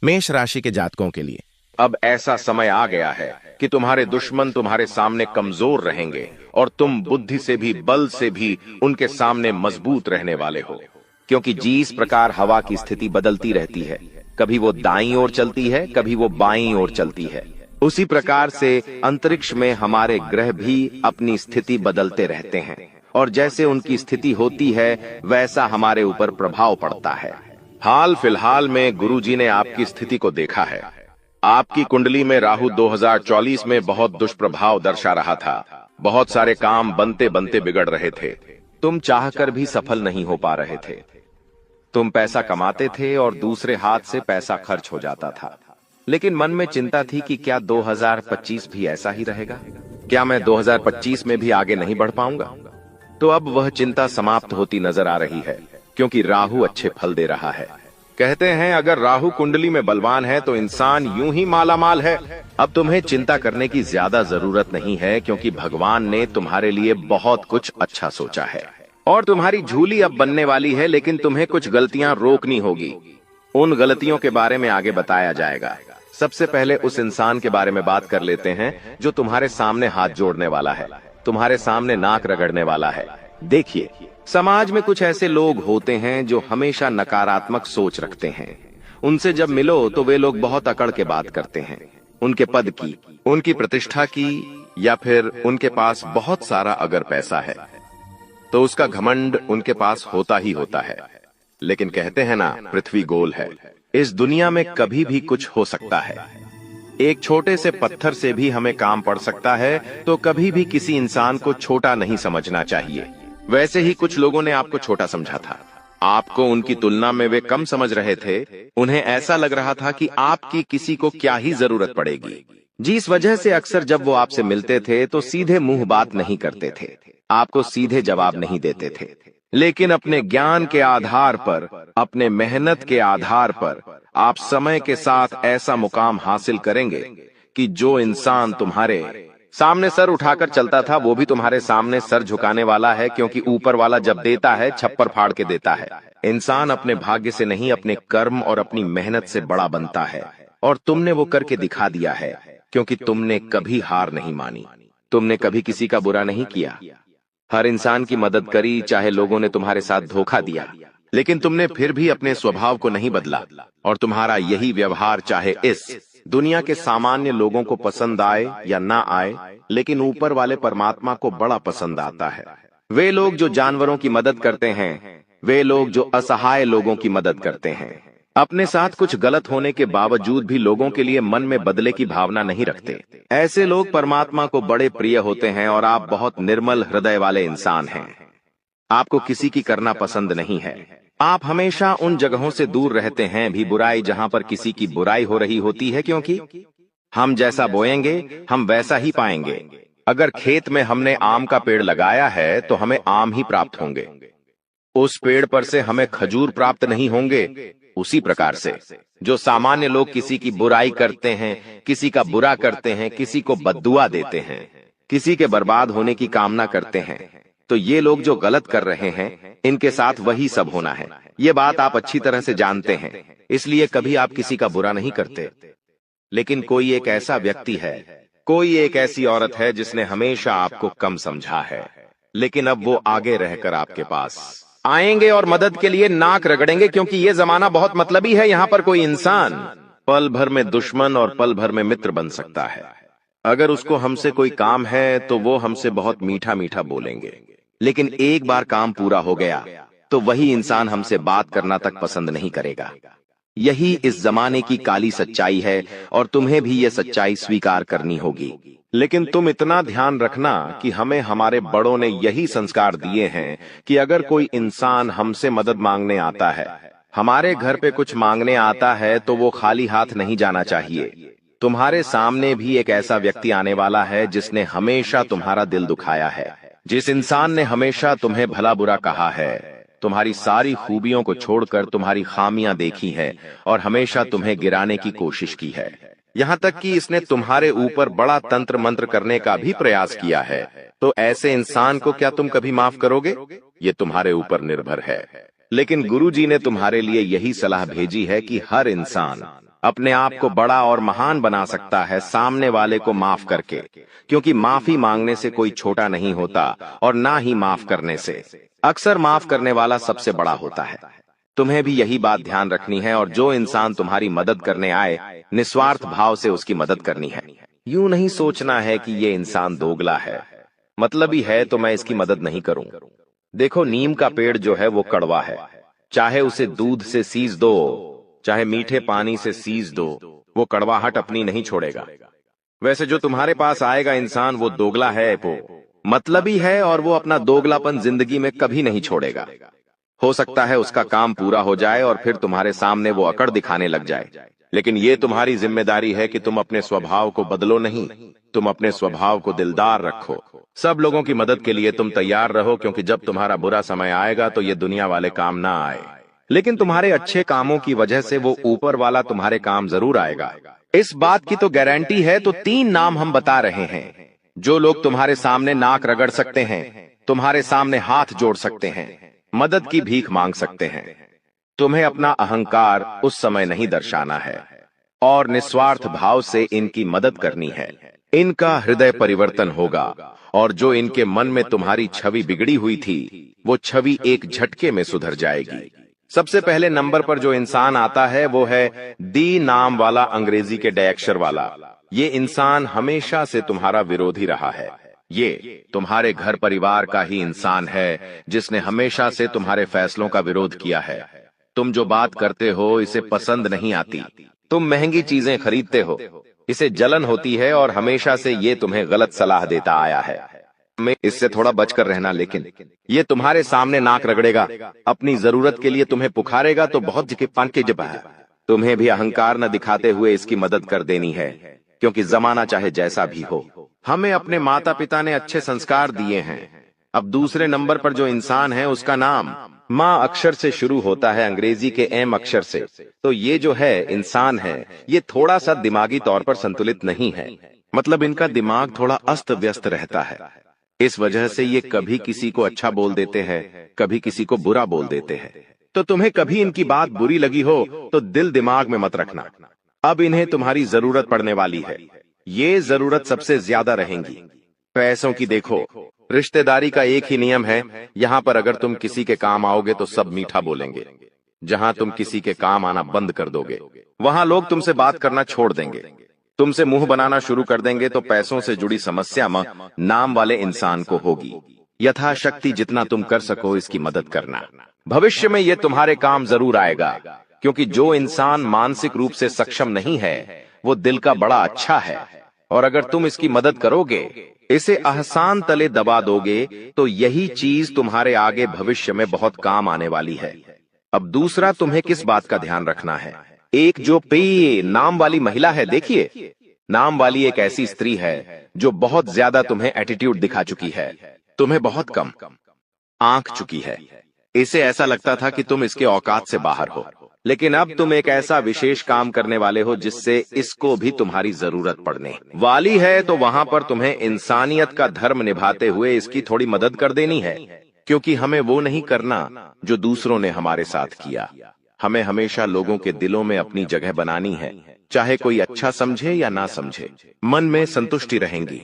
मेष राशि के जातकों के लिए अब ऐसा समय आ गया है कि तुम्हारे दुश्मन तुम्हारे सामने कमजोर रहेंगे और तुम बुद्धि से भी बल से भी उनके सामने मजबूत रहने वाले हो। क्योंकि जिस प्रकार हवा की स्थिति बदलती रहती है, कभी वो दाईं ओर चलती है, कभी वो बाईं ओर चलती है, उसी प्रकार से अंतरिक्ष में हमारे ग्रह भी अपनी स्थिति बदलते रहते हैं और जैसे उनकी स्थिति होती है वैसा हमारे ऊपर प्रभाव पड़ता है। हाल फिलहाल में गुरुजी ने आपकी स्थिति को देखा है। आपकी कुंडली में राहु 2024 में बहुत दुष्प्रभाव दर्शा रहा था। बहुत सारे काम बनते बनते बिगड़ रहे थे। तुम चाहकर भी सफल नहीं हो पा रहे थे। तुम पैसा कमाते थे और दूसरे हाथ से पैसा खर्च हो जाता था, लेकिन मन में चिंता थी कि क्या 2025 भी ऐसा ही रहेगा? क्या मैं 2025 में भी आगे नहीं बढ़ पाऊंगा? तो अब वह चिंता समाप्त होती नजर आ रही है, क्योंकि राहु अच्छे फल दे रहा है। कहते हैं अगर राहु कुंडली में बलवान है तो इंसान यूं ही मालामाल है। अब तुम्हें चिंता करने की ज्यादा जरूरत नहीं है, क्योंकि भगवान ने तुम्हारे लिए बहुत कुछ अच्छा सोचा है और तुम्हारी झूली अब बनने वाली है। लेकिन तुम्हें कुछ गलतियां रोकनी होगी। उन गलतियों के बारे में आगे बताया जाएगा। सबसे पहले उस इंसान के बारे में बात कर लेते हैं जो तुम्हारे सामने हाथ जोड़ने वाला है, तुम्हारे सामने नाक रगड़ने वाला है। देखिए, समाज में कुछ ऐसे लोग होते हैं जो हमेशा नकारात्मक सोच रखते हैं। उनसे जब मिलो तो वे लोग बहुत अकड़ के बात करते हैं, उनके पद की, उनकी प्रतिष्ठा की, या फिर उनके पास बहुत सारा अगर पैसा है तो उसका घमंड उनके पास होता ही होता है। लेकिन कहते हैं ना, पृथ्वी गोल है। इस दुनिया में कभी भी कुछ हो सकता है। एक छोटे से पत्थर से भी हमें काम पड़ सकता है, तो कभी भी किसी इंसान को छोटा नहीं समझना चाहिए। वैसे ही कुछ लोगों ने आपको छोटा समझा था। आपको उनकी तुलना में वे कम समझ रहे थे। उन्हें ऐसा लग रहा था कि आपकी किसी को क्या ही जरूरत पड़ेगी, जिस वजह से अक्सर जब वो आपसे मिलते थे तो सीधे मुंह बात नहीं करते थे, आपको सीधे जवाब नहीं देते थे। लेकिन अपने ज्ञान के आधार पर, अपने मेहनत के आधार पर आप समय के साथ ऐसा मुकाम हासिल करेंगे कि जो इंसान तुम्हारे सामने सर उठाकर चलता था वो भी तुम्हारे सामने सर झुकाने वाला है, क्योंकि ऊपर वाला जब देता है छप्पर फाड़ के देता है। इंसान अपने भाग्य से नहीं, अपने कर्म और अपनी मेहनत से बड़ा बनता है, और तुमने वो करके दिखा दिया है, क्योंकि तुमने कभी हार नहीं मानी, तुमने कभी किसी का बुरा नहीं किया। हर इंसान की मदद करी, चाहे लोगों ने तुम्हारे साथ धोखा दिया, लेकिन तुमने फिर भी अपने स्वभाव को नहीं बदला। और तुम्हारा यही व्यवहार चाहे इस दुनिया के सामान्य लोगों को पसंद आए या ना आए, लेकिन ऊपर वाले परमात्मा को बड़ा पसंद आता है। वे लोग जो जानवरों की मदद करते हैं, वे लोग जो असहाय लोगों की मदद करते हैं, अपने साथ कुछ गलत होने के बावजूद भी लोगों के लिए मन में बदले की भावना नहीं रखते, ऐसे लोग परमात्मा को बड़े प्रिय होते हैं। और आप बहुत निर्मल हृदय वाले इंसान हैं। आपको किसी की करना पसंद नहीं है। आप हमेशा उन जगहों से दूर रहते हैं भी बुराई जहां पर किसी की बुराई हो रही होती है, क्योंकि हम जैसा बोएंगे हम वैसा ही पाएंगे। अगर खेत में हमने आम का पेड़ लगाया है तो हमें आम ही प्राप्त होंगे। उस पेड़ पर से हमें खजूर प्राप्त नहीं होंगे। उसी प्रकार से जो सामान्य लोग किसी की बुराई करते हैं, किसी का बुरा करते हैं, किसी को बद्दुआ देते हैं, किसी के बर्बाद होने की कामना करते हैं, तो ये लोग जो गलत कर रहे हैं इनके साथ वही सब होना है। ये बात आप अच्छी तरह से जानते हैं, इसलिए कभी आप किसी का बुरा नहीं करते। लेकिन कोई एक ऐसा व्यक्ति है, कोई एक ऐसी औरत है जिसने हमेशा आपको कम समझा है, लेकिन अब वो आगे रहकर आपके पास आएंगे और मदद के लिए नाक रगड़ेंगे, क्योंकि ये जमाना बहुत मतलबी है। यहाँ पर कोई इंसान पल भर में दुश्मन और पल भर में मित्र बन सकता है। अगर उसको हमसे कोई काम है तो वो हमसे बहुत मीठा मीठा बोलेंगे, लेकिन एक बार काम पूरा हो गया तो वही इंसान हमसे बात करना तक पसंद नहीं करेगा। यही इस जमाने की काली सच्चाई है और तुम्हें भी ये सच्चाई स्वीकार करनी होगी। लेकिन तुम इतना ध्यान रखना कि हमें हमारे बड़ों ने यही संस्कार दिए हैं कि अगर कोई इंसान हमसे मदद मांगने आता है, हमारे घर पे कुछ मांगने आता है, तो वो खाली हाथ नहीं जाना चाहिए। तुम्हारे सामने भी एक ऐसा व्यक्ति आने वाला है जिसने हमेशा तुम्हारा दिल दुखाया है, जिस इंसान ने हमेशा तुम्हें भला बुरा कहा है, तुम्हारी सारी खूबियों को छोड़कर तुम्हारी खामियां देखी है और हमेशा तुम्हें गिराने की कोशिश की है। यहाँ तक कि इसने तुम्हारे ऊपर बड़ा तंत्र मंत्र करने का भी प्रयास किया है। तो ऐसे इंसान को क्या तुम कभी माफ करोगे? ये तुम्हारे ऊपर निर्भर है। लेकिन गुरुजी ने तुम्हारे लिए यही सलाह भेजी है कि हर इंसान अपने आप को बड़ा और महान बना सकता है सामने वाले को माफ करके, क्योंकि माफी मांगने से कोई छोटा नहीं होता और ना ही माफ करने से। अक्सर माफ करने वाला सबसे बड़ा होता है। तुम्हें भी यही बात ध्यान रखनी है और जो इंसान तुम्हारी मदद करने आए, निस्वार्थ भाव से उसकी मदद करनी है। यूं नहीं सोचना है कि ये इंसान दोगला है, मतलबी है तो मैं इसकी मदद नहीं करूं। देखो, नीम का पेड़ जो है वो कड़वा है, चाहे उसे दूध से सींच दो, चाहे मीठे पानी से सींच दो, वो कड़वाहट अपनी नहीं छोड़ेगा। वैसे जो तुम्हारे पास आएगा इंसान वो दोगला है, वो मतलबी है और वो अपना दोगलापन जिंदगी में कभी नहीं छोड़ेगा। हो सकता है उसका काम पूरा हो जाए और फिर तुम्हारे सामने वो अकड़ दिखाने लग जाए, लेकिन ये तुम्हारी जिम्मेदारी है कि तुम अपने स्वभाव को बदलो नहीं, तुम अपने स्वभाव को दिलदार रखो। सब लोगों की मदद के लिए तुम तैयार रहो, क्योंकि जब तुम्हारा बुरा समय आएगा तो ये दुनिया वाले काम ना आए, लेकिन तुम्हारे अच्छे कामों की वजह से वो ऊपर वाला तुम्हारे काम जरूर आएगा। इस बात की तो गारंटी है। तो 3 नाम हम बता रहे हैं जो लोग तुम्हारे सामने नाक रगड़ सकते हैं, तुम्हारे सामने हाथ जोड़ सकते हैं, मदद की भीख मांग सकते हैं। तुम्हें अपना अहंकार उस समय नहीं दर्शाना है और निस्वार्थ भाव से इनकी मदद करनी है। इनका हृदय परिवर्तन होगा और जो इनके मन में तुम्हारी छवि बिगड़ी हुई थी वो छवि एक झटके में सुधर जाएगी। सबसे पहले नंबर पर जो इंसान आता है वो है डी नाम वाला, अंग्रेजी के डायक्षर वाला। ये इंसान हमेशा से तुम्हारा विरोधी रहा है। ये तुम्हारे घर परिवार का ही इंसान है जिसने हमेशा से तुम्हारे फैसलों का विरोध किया है। तुम जो बात करते हो इसे पसंद नहीं आती, तुम महंगी चीजें खरीदते हो, इसे जलन होती है और हमेशा से ये तुम्हें गलत सलाह देता आया है। में इससे थोड़ा बचकर रहना, लेकिन ये तुम्हारे सामने नाक रगड़ेगा, अपनी जरूरत के लिए तुम्हें पुकारेगा तो बहुत जिकिपान के जब है। तुम्हें भी अहंकार न दिखाते हुए इसकी मदद कर देनी है, क्योंकि जमाना चाहे जैसा भी हो, हमें अपने माता पिता ने अच्छे संस्कार दिए हैं। अब दूसरे नंबर पर जो इंसान है उसका नाम माँ अक्षर से शुरू होता है, अंग्रेजी के एम अक्षर से। तो ये जो है इंसान है, ये थोड़ा सा दिमागी तौर पर संतुलित नहीं है, मतलब इनका दिमाग थोड़ा अस्त व्यस्त रहता है। इस वजह से ये कभी किसी को अच्छा बोल देते हैं, कभी किसी को बुरा बोल देते हैं। तो तुम्हें कभी इनकी बात बुरी लगी हो तो दिल दिमाग में मत रखना। अब इन्हें तुम्हारी जरूरत पड़ने वाली है, ये जरूरत सबसे ज्यादा रहेंगी। पैसों की देखो, रिश्तेदारी का एक ही नियम है, यहाँ पर अगर तुम किसी के काम आओगे तो सब मीठा बोलेंगे। जहाँ तुम किसी के काम आना बंद कर दोगे वहां लोग तुमसे बात करना छोड़ देंगे, तुमसे मुंह बनाना शुरू कर देंगे। तो पैसों से जुड़ी समस्या नाम वाले इंसान को होगी। यथाशक्ति जितना तुम कर सको इसकी मदद करना। भविष्य में ये तुम्हारे काम जरूर आएगा, क्योंकि जो इंसान मानसिक रूप से सक्षम नहीं है वो दिल का बड़ा अच्छा है, और अगर तुम इसकी मदद करोगे, इसे आसान तले दबा दोगे, तो यही चीज तुम्हारे आगे भविष्य में बहुत काम आने वाली है। अब दूसरा तुम्हें किस बात का ध्यान रखना है, एक जो पे नाम वाली महिला है, देखिए नाम वाली एक ऐसी स्त्री है जो बहुत ज्यादा तुम्हें एटीट्यूड दिखा चुकी है, तुम्हें बहुत कम आंक चुकी है। इसे ऐसा लगता था कि तुम इसके औकात से बाहर हो, लेकिन अब तुम एक ऐसा विशेष काम करने वाले हो जिससे इसको भी तुम्हारी जरूरत पड़ने वाली है। तो वहां पर तुम्हें इंसानियत का धर्म निभाते हुए इसकी थोड़ी मदद कर देनी है, क्योंकि हमें वो नहीं करना जो दूसरों ने हमारे साथ किया। हमें हमेशा लोगों के दिलों में अपनी जगह बनानी है, चाहे कोई अच्छा समझे या ना समझे, मन में संतुष्टि रहेंगी।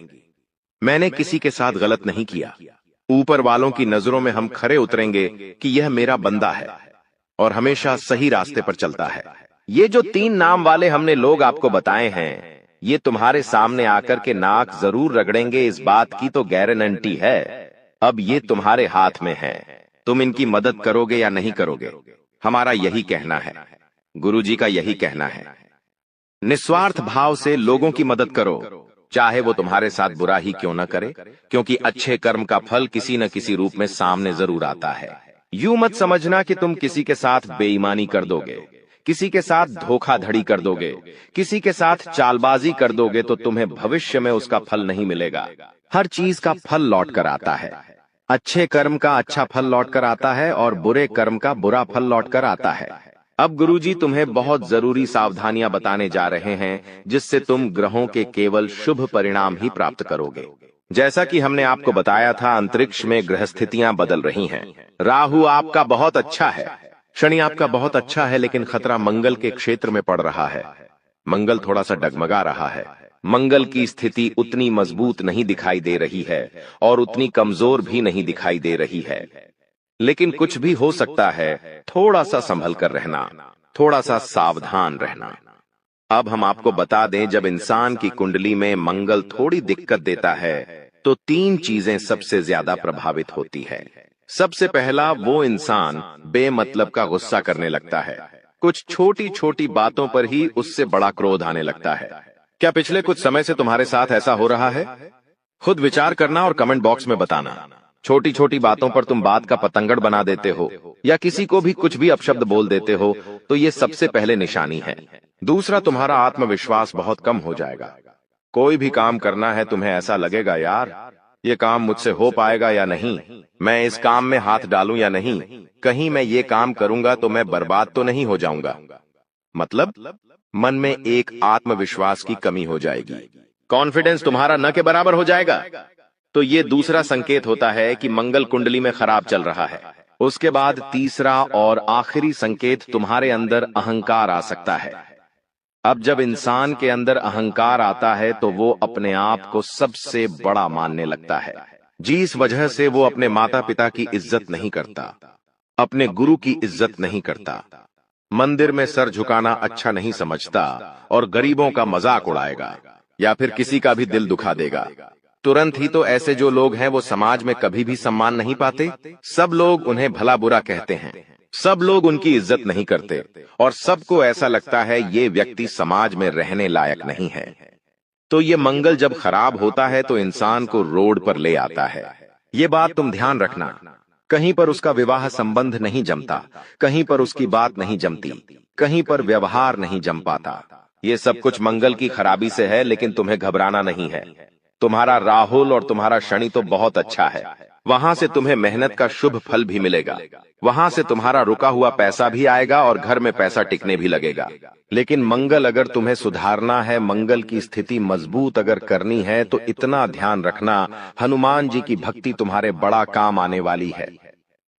मैंने किसी के साथ गलत नहीं किया, ऊपर वालों की नजरों में हम खरे उतरेंगे कि यह मेरा बंदा है और हमेशा सही रास्ते पर चलता है। ये जो 3 नाम वाले हमने लोग आपको बताए हैं, ये तुम्हारे सामने आकर के नाक जरूर रगड़ेंगे, इस बात की तो गारंटी है। अब ये तुम्हारे हाथ में है, तुम इनकी मदद करोगे या नहीं करोगे। हमारा यही कहना है, गुरुजी का यही कहना है, निस्वार्थ भाव से लोगों की मदद करो, चाहे वो तुम्हारे साथ बुरा ही क्यों न करे, क्योंकि अच्छे कर्म का फल किसी न किसी रूप में सामने जरूर आता है। यूं मत समझना कि तुम किसी के साथ बेईमानी कर दोगे, किसी के साथ धोखाधड़ी कर दोगे, किसी के साथ चालबाजी कर दोगे तो तुम्हें भविष्य में उसका फल नहीं मिलेगा। हर चीज का फल लौट कर आता है, अच्छे कर्म का अच्छा फल लौट कर आता है और बुरे कर्म का बुरा फल लौट कर आता है। अब गुरुजी तुम्हें बहुत जरूरी सावधानियां बताने जा रहे हैं, जिससे तुम ग्रहों के केवल शुभ परिणाम ही प्राप्त करोगे। जैसा कि हमने आपको बताया था, अंतरिक्ष में ग्रह स्थितियां बदल रही हैं। राहु आपका बहुत अच्छा है, शनि आपका बहुत अच्छा है, लेकिन खतरा मंगल के क्षेत्र में पड़ रहा है। मंगल थोड़ा सा डगमगा रहा है। मंगल की स्थिति उतनी मजबूत नहीं दिखाई दे रही है और उतनी कमजोर भी नहीं दिखाई दे रही है, लेकिन कुछ भी हो सकता है। थोड़ा सा संभल कर रहना, थोड़ा सा सावधान रहना। अब हम आपको बता दें, जब इंसान की कुंडली में मंगल थोड़ी दिक्कत देता है तो 3 चीजें सबसे ज्यादा प्रभावित होती है। सबसे पहला, वो इंसान बेमतलब का गुस्सा करने लगता है। कुछ छोटी छोटी बातों पर ही उससे बड़ा क्रोध आने लगता है। क्या पिछले कुछ समय से तुम्हारे साथ ऐसा हो रहा है? खुद विचार करना और कमेंट बॉक्स में बताना। छोटी छोटी बातों पर तुम बात का पतंगड़ बना देते हो या किसी को भी कुछ भी अपशब्द बोल देते हो, तो ये सबसे पहले निशानी है। दूसरा, तुम्हारा आत्मविश्वास बहुत कम हो जाएगा। कोई भी काम करना है, तुम्हें ऐसा लगेगा, यार ये काम मुझसे हो पाएगा या नहीं, मैं इस काम में हाथ डालूं या नहीं, कहीं मैं ये काम करूंगा तो मैं बर्बाद तो नहीं हो जाऊंगा। मतलब मन में एक आत्मविश्वास की कमी हो जाएगी। कॉन्फिडेंस तुम्हारा न के बराबर हो जाएगा। तो ये दूसरा संकेत होता है कि मंगल कुंडली में खराब चल रहा है। उसके बाद तीसरा और आखिरी संकेत, तुम्हारे अंदर अहंकार आ सकता है। अब जब इंसान के अंदर अहंकार आता है तो वो अपने आप को सबसे बड़ा मानने लगता है, जिस वजह से वो अपने माता पिता की इज्जत नहीं करता, अपने गुरु की इज्जत नहीं करता, मंदिर में सर झुकाना अच्छा नहीं समझता और गरीबों का मजाक उड़ाएगा या फिर किसी का भी दिल दुखा देगा। तुरंत ही तो ऐसे जो लोग हैं वो समाज में कभी भी सम्मान नहीं पाते। सब लोग उन्हें भला बुरा कहते हैं, सब लोग उनकी इज्जत नहीं करते और सबको ऐसा लगता है ये व्यक्ति समाज में रहने लायक नहीं है। तो ये मंगल जब खराब होता है तो इंसान को रोड पर ले आता है। ये बात तुम ध्यान रखना। कहीं पर उसका विवाह संबंध नहीं जमता, कहीं पर उसकी बात नहीं जमती, कहीं पर व्यवहार नहीं जम पाता। ये सब कुछ मंगल की खराबी से है, लेकिन तुम्हें घबराना नहीं है। तुम्हारा राहुल और तुम्हारा शनि तो बहुत अच्छा है। वहां से तुम्हें मेहनत का शुभ फल भी मिलेगा, वहां से तुम्हारा रुका हुआ पैसा भी आएगा और घर में पैसा टिकने भी लगेगा। लेकिन मंगल अगर तुम्हें सुधारना है, मंगल की स्थिति मजबूत अगर करनी है, तो इतना ध्यान रखना, हनुमान जी की भक्ति तुम्हारे बड़ा काम आने वाली है।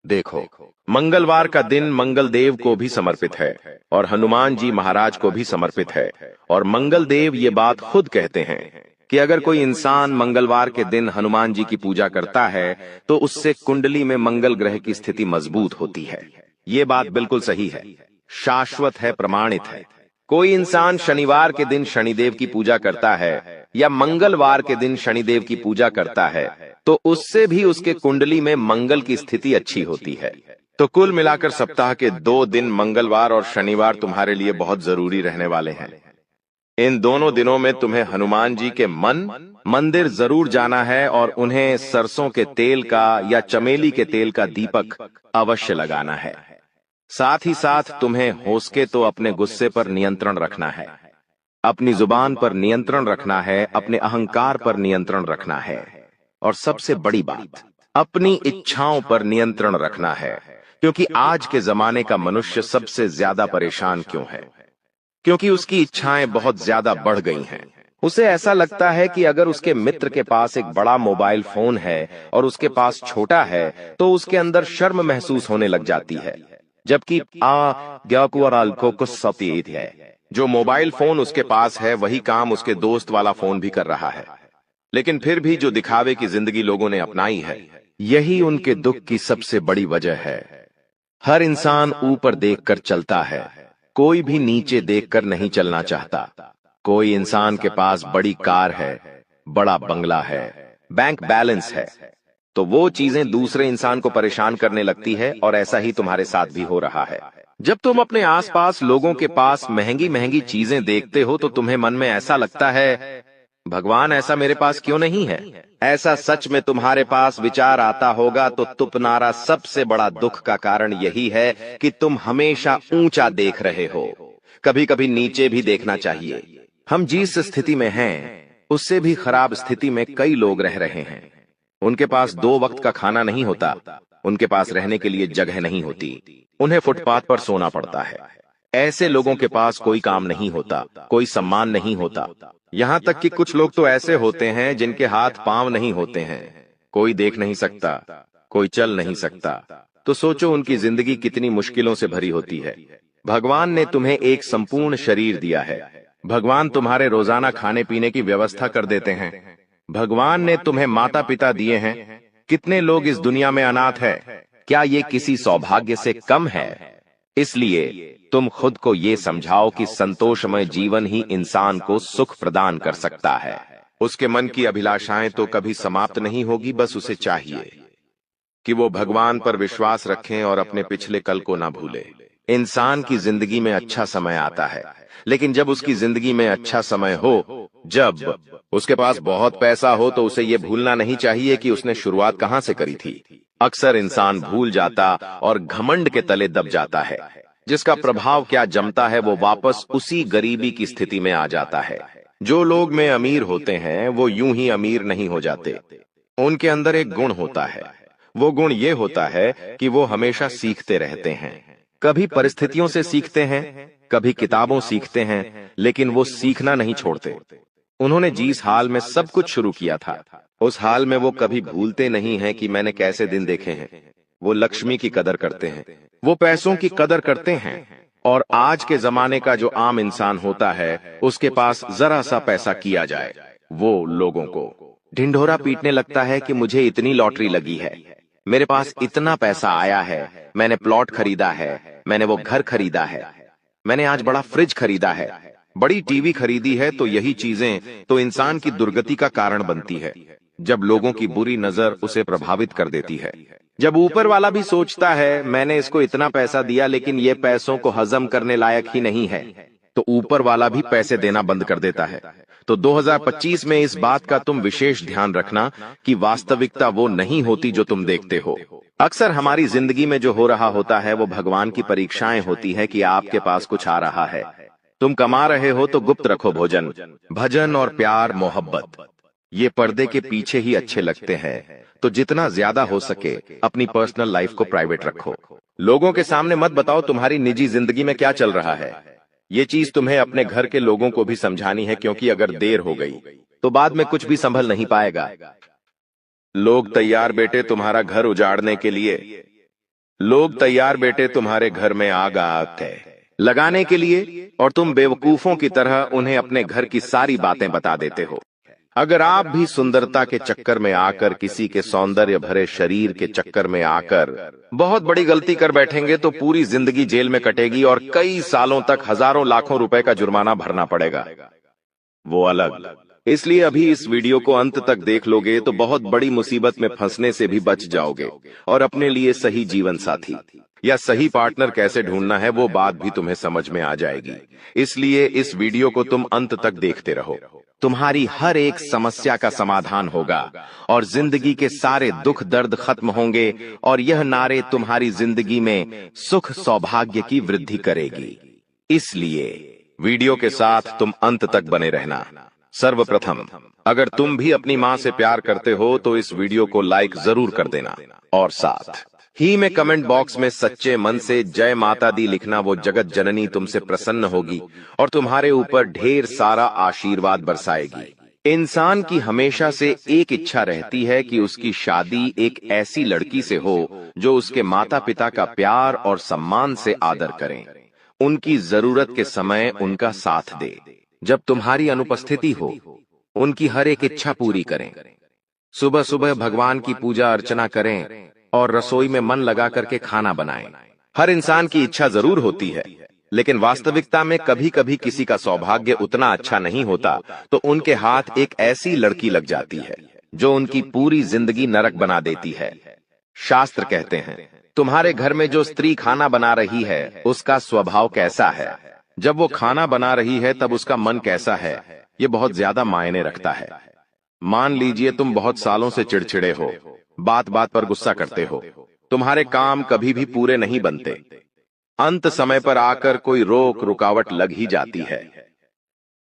देखो, मंगलवार का दिन मंगल देव को भी समर्पित है और हनुमान जी महाराज को भी समर्पित है। और मंगल देव ये बात खुद कहते हैं कि अगर कोई इंसान मंगलवार के दिन हनुमान जी की पूजा करता है तो उससे कुंडली में मंगल ग्रह की स्थिति मजबूत होती है। ये बात बिल्कुल सही है, शाश्वत है, प्रमाणित है। कोई इंसान शनिवार के दिन शनिदेव की पूजा करता है या मंगलवार के दिन शनिदेव की पूजा करता है तो उससे भी उसके कुंडली में मंगल की स्थिति अच्छी होती है। तो कुल मिलाकर सप्ताह के 2 दिन मंगलवार और शनिवार तुम्हारे लिए बहुत जरूरी रहने वाले हैं। इन दोनों दिनों में तुम्हें हनुमान जी के मंदिर जरूर जाना है और उन्हें सरसों के तेल का या चमेली के तेल का दीपक अवश्य लगाना है। साथ ही साथ तुम्हें हो सके तो अपने गुस्से पर नियंत्रण रखना है, अपनी जुबान पर नियंत्रण रखना है, अपने अहंकार पर नियंत्रण रखना है और सबसे बड़ी बात, अपनी इच्छाओं पर नियंत्रण रखना है। क्योंकि आज के जमाने का मनुष्य सबसे ज्यादा परेशान क्यों है? क्योंकि उसकी इच्छाएं बहुत ज्यादा बढ़ गई हैं। उसे ऐसा लगता है कि अगर उसके मित्र के पास एक बड़ा मोबाइल फोन है और उसके पास छोटा है तो उसके अंदर शर्म महसूस होने लग जाती है, जबकि है जो मोबाइल फोन उसके पास है वही काम उसके दोस्त वाला फोन भी कर रहा है। लेकिन फिर भी जो दिखावे की जिंदगी लोगों ने अपनाई है, यही उनके दुख की सबसे बड़ी वजह है। हर इंसान ऊपर देखकर चलता है, कोई भी नीचे देखकर नहीं चलना चाहता। कोई इंसान के पास बड़ी कार है, बड़ा बंगला है, बैंक बैलेंस है, तो वो चीजें दूसरे इंसान को परेशान करने लगती है और ऐसा ही तुम्हारे साथ भी हो रहा है। जब तुम अपने आसपास लोगों के पास महंगी महंगी चीजें देखते हो तो तुम्हें मन में ऐसा लगता है, भगवान ऐसा मेरे पास क्यों नहीं है? ऐसा सच में तुम्हारे पास विचार आता होगा तो तुम्हारा सबसे बड़ा दुख का कारण यही है कि तुम हमेशा ऊंचा देख रहे हो। कभी कभी नीचे भी देखना चाहिए। हम जिस स्थिति में हैं उससे भी खराब स्थिति में कई लोग रह रहे हैं। उनके पास 2 वक्त का खाना नहीं होता, उनके पास रहने के लिए जगह नहीं होती, उन्हें फुटपाथ पर सोना पड़ता है। ऐसे लोगों के पास कोई काम नहीं होता, कोई सम्मान नहीं होता। यहाँ तक कि कुछ लोग तो ऐसे होते हैं जिनके हाथ पांव नहीं होते हैं, कोई देख नहीं सकता, कोई चल नहीं सकता। तो सोचो उनकी जिंदगी कितनी मुश्किलों से भरी होती है। भगवान ने तुम्हें एक संपूर्ण शरीर दिया है, भगवान तुम्हारे रोजाना खाने पीने की व्यवस्था कर देते हैं। भगवान ने तुम्हें माता पिता दिए हैं। कितने लोग इस दुनिया में अनाथ है? क्या ये किसी सौभाग्य से कम है? इसलिए तुम खुद को ये समझाओ कि संतोषमय जीवन ही इंसान को सुख प्रदान कर सकता है। उसके मन की अभिलाषाएं तो कभी समाप्त नहीं होगी, बस उसे चाहिए कि वो भगवान पर विश्वास रखें और अपने पिछले कल को ना भूले। इंसान की जिंदगी में अच्छा समय आता है, लेकिन जब उसकी जिंदगी में अच्छा समय हो, जब उसके पास बहुत पैसा हो, तो उसे ये भूलना नहीं चाहिए कि उसने शुरुआत कहां से करी थी। अक्सर इंसान भूल जाता और घमंड के तले दब जाता है, जिसका प्रभाव क्या जमता है, वो वापस उसी गरीबी की स्थिति में आ जाता है। जो लोग में अमीर होते हैं वो यूं ही अमीर नहीं हो जाते। उनके अंदर एक गुण होता है। वो गुण ये होता है कि वो हमेशा सीखते रहते हैं। कभी परिस्थितियों से सीखते हैं, कभी किताबों सीखते हैं, लेकिन वो सीखना नहीं छोड़ते। उन्होंने जिस हाल में सब कुछ शुरू किया था, उस हाल में वो कभी भूलते नहीं हैं कि मैंने कैसे दिन देखे हैं। वो लक्ष्मी की कदर करते हैं, वो पैसों की कदर करते हैं। और आज के जमाने का जो आम इंसान होता है, उसके पास जरा सा पैसा किया जाए, वो लोगों को ढिंढोरा पीटने लगता है कि मुझे इतनी लॉटरी लगी है, मेरे पास इतना पैसा आया है, मैंने प्लॉट खरीदा है, मैंने वो घर खरीदा है, मैंने आज बड़ा फ्रिज खरीदा है, बड़ी टीवी खरीदी है। तो यही चीजें तो इंसान की दुर्गति का कारण बनती है, जब लोगों की बुरी नजर उसे प्रभावित कर देती है। जब ऊपर वाला भी सोचता है मैंने इसको इतना पैसा दिया, लेकिन ये पैसों को हजम करने लायक ही नहीं है, तो ऊपर वाला भी पैसे देना बंद कर देता है। तो 2025 में इस बात का तुम विशेष ध्यान रखना कि वास्तविकता वो नहीं होती जो तुम देखते हो। अक्सर हमारी जिंदगी में जो हो रहा होता है वो भगवान की परीक्षाएं होती है कि आपके पास कुछ आ रहा है। तुम कमा रहे हो तो गुप्त रखो भोजन, भजन और प्यार मोहब्बत, ये पर्दे के पीछे ही अच्छे लगते हैं। तो जितना ज्यादा हो सके अपनी पर्सनल लाइफ को प्राइवेट रखो। लोगों के सामने मत बताओ तुम्हारी निजी जिंदगी में क्या चल रहा है। ये चीज तुम्हें अपने घर के लोगों को भी समझानी है, क्योंकि अगर देर हो गई तो बाद में कुछ भी संभल नहीं पाएगा। लोग तैयार बेटे तुम्हारा घर उजाड़ने के लिए। लोग तैयार बेटे तुम्हारे घर में आग लगाने के लिए, और तुम बेवकूफों की तरह उन्हें अपने घर की सारी बातें बता देते हो। अगर आप भी सुंदरता के चक्कर में आकर, किसी के सौंदर्य भरे शरीर के चक्कर में आकर बहुत बड़ी गलती कर बैठेंगे, तो पूरी जिंदगी जेल में कटेगी और कई सालों तक हजारों लाखों रुपए का जुर्माना भरना पड़ेगा। वो अलग। इसलिए अभी इस वीडियो को अंत तक देख लोगे तो बहुत बड़ी मुसीबत में फंसने से भी बच जाओगे, और अपने लिए सही जीवन साथी या सही पार्टनर कैसे ढूंढना है वो बात भी तुम्हें समझ में आ जाएगी। इसलिए इस वीडियो को तुम अंत तक देखते रहो। तुम्हारी हर एक समस्या का समाधान होगा और जिंदगी के सारे दुख दर्द खत्म होंगे, और यह नारे तुम्हारी जिंदगी में सुख सौभाग्य की वृद्धि करेगी। इसलिए वीडियो के साथ तुम अंत तक बने रहना। सर्वप्रथम, अगर तुम भी अपनी मां से प्यार करते हो तो इस वीडियो को लाइक जरूर कर देना, और साथ ही में कमेंट बॉक्स में सच्चे मन से जय माता दी लिखना। वो जगत जननी तुमसे प्रसन्न होगी और तुम्हारे ऊपर ढेर सारा आशीर्वाद बरसाएगी। इंसान की हमेशा से एक इच्छा रहती है कि उसकी शादी एक ऐसी लड़की से हो जो उसके माता पिता का प्यार और सम्मान से आदर करें, उनकी जरूरत के समय उनका साथ दे, जब तुम्हारी अनुपस्थिति हो उनकी हर एक इच्छा पूरी करें। सुबह सुबह भगवान की पूजा अर्चना करें और रसोई में मन लगा करके खाना बनाएं। हर इंसान की इच्छा जरूर होती है, लेकिन वास्तविकता में कभी कभी किसी का सौभाग्य उतना अच्छा नहीं होता, तो उनके हाथ एक ऐसी लड़की लग जाती है जो उनकी पूरी जिंदगी नरक बना देती है। शास्त्र कहते हैं, तुम्हारे घर में जो स्त्री खाना बना रही है उसका स्वभाव कैसा है, जब वो खाना बना रही है तब उसका मन कैसा है, ये बहुत ज्यादा मायने रखता है। मान लीजिए तुम बहुत सालों से चिड़चिड़े हो, बात बात पर गुस्सा करते हो, तुम्हारे काम कभी भी पूरे नहीं बनते, अंत समय पर आकर कोई रोक रुकावट लग ही जाती है।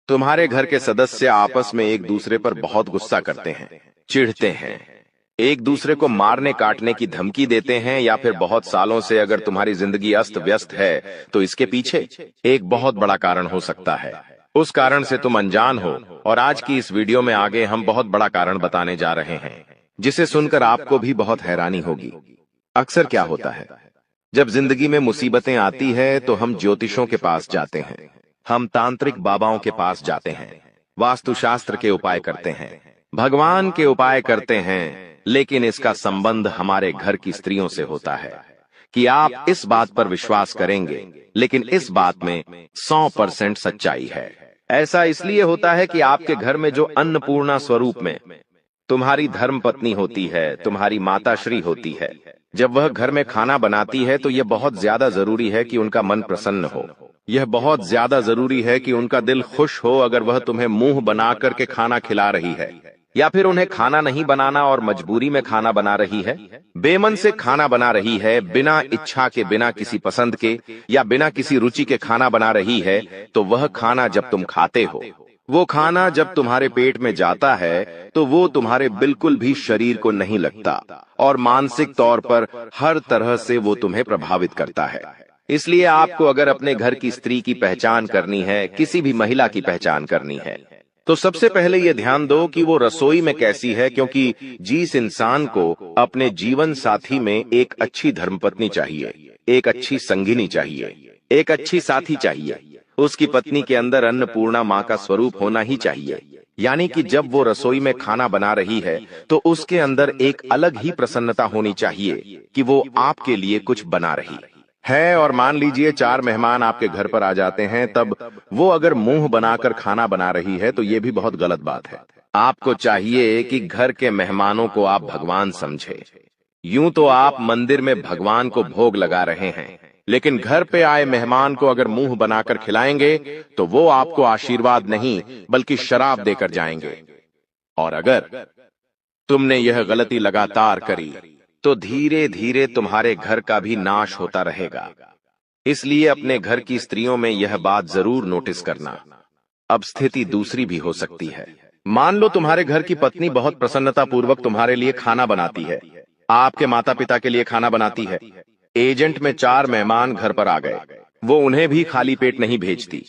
तुम्हारे घर के सदस्य आपस में एक दूसरे पर बहुत गुस्सा करते हैं, चिढ़ते हैं, एक दूसरे को मारने काटने की धमकी देते हैं, या फिर बहुत सालों से अगर तुम्हारी जिंदगी अस्त व्यस्त है तो इसके पीछे एक बहुत बड़ा कारण हो सकता है। उस कारण से तुम अनजान हो, और आज की इस वीडियो में आगे हम बहुत बड़ा कारण बताने जा रहे हैं, जिसे सुनकर आपको भी बहुत हैरानी होगी। अक्सर क्या होता है, जब जिंदगी में मुसीबतें आती है तो हम ज्योतिषों के पास जाते हैं, हम तांत्रिक बाबाओं के पास जाते हैं, वास्तुशास्त्र के उपाय करते हैं, भगवान के उपाय करते हैं, लेकिन इसका संबंध हमारे घर की स्त्रियों से होता है कि आप इस बात पर विश्वास करेंगे, लेकिन इस बात में 100% सच्चाई है। ऐसा इसलिए होता है कि आपके घर में जो अन्नपूर्णा स्वरूप में तुम्हारी धर्म पत्नी होती है, तुम्हारी माताश्री होती है, जब वह घर में खाना बनाती है तो यह बहुत ज्यादा जरूरी है कि उनका मन प्रसन्न हो। यह बहुत ज्यादा जरूरी है कि उनका दिल खुश हो अगर वह तुम्हें मुंह बना करके खाना खिला रही है, या फिर उन्हें खाना नहीं बनाना और मजबूरी में खाना बना रही है, बेमन से खाना बना रही है, बिना इच्छा के, बिना किसी पसंद के या बिना किसी रुचि के खाना बना रही है, तो वह खाना जब तुम खाते हो, वो खाना जब तुम्हारे पेट में जाता है तो वो तुम्हारे बिल्कुल भी शरीर को नहीं लगता और मानसिक तौर पर हर तरह से वो तुम्हें प्रभावित करता है। इसलिए आपको अगर अपने घर की स्त्री की पहचान करनी है, किसी भी महिला की पहचान करनी है, तो सबसे पहले ये ध्यान दो कि वो रसोई में कैसी है, क्योंकि जिस इंसान को अपने जीवन साथी में एक अच्छी धर्मपत्नी चाहिए, एक अच्छी संगिनी चाहिए, एक अच्छी साथी चाहिए, उसकी पत्नी के अंदर अन्नपूर्णा माँ का स्वरूप होना ही चाहिए। यानी कि जब वो रसोई में खाना बना रही है तो उसके अंदर एक अलग ही प्रसन्नता होनी चाहिए कि वो आपके लिए कुछ बना रही है। और मान लीजिए 4 मेहमान आपके घर पर आ जाते हैं, तब वो अगर मुंह बनाकर खाना बना रही है तो ये भी बहुत गलत बात है। आपको चाहिए कि घर के मेहमानों को आप भगवान समझे। यूं तो आप मंदिर में भगवान को भोग लगा रहे हैं, लेकिन घर पे आए मेहमान को अगर मुंह बनाकर खिलाएंगे तो वो आपको आशीर्वाद नहीं बल्कि शराब देकर जाएंगे। और अगर तुमने यह गलती लगातार करी तो धीरे धीरे तुम्हारे घर का भी नाश होता रहेगा। इसलिए अपने घर की स्त्रियों में यह बात जरूर नोटिस करना। अब स्थिति दूसरी भी हो सकती है। मान लो तुम्हारे घर की पत्नी बहुत प्रसन्नता पूर्वक तुम्हारे लिए खाना बनाती है, आपके माता पिता के लिए खाना बनाती है। एजेंट में 4 मेहमान घर पर आ गए, वो उन्हें भी खाली पेट नहीं भेजती।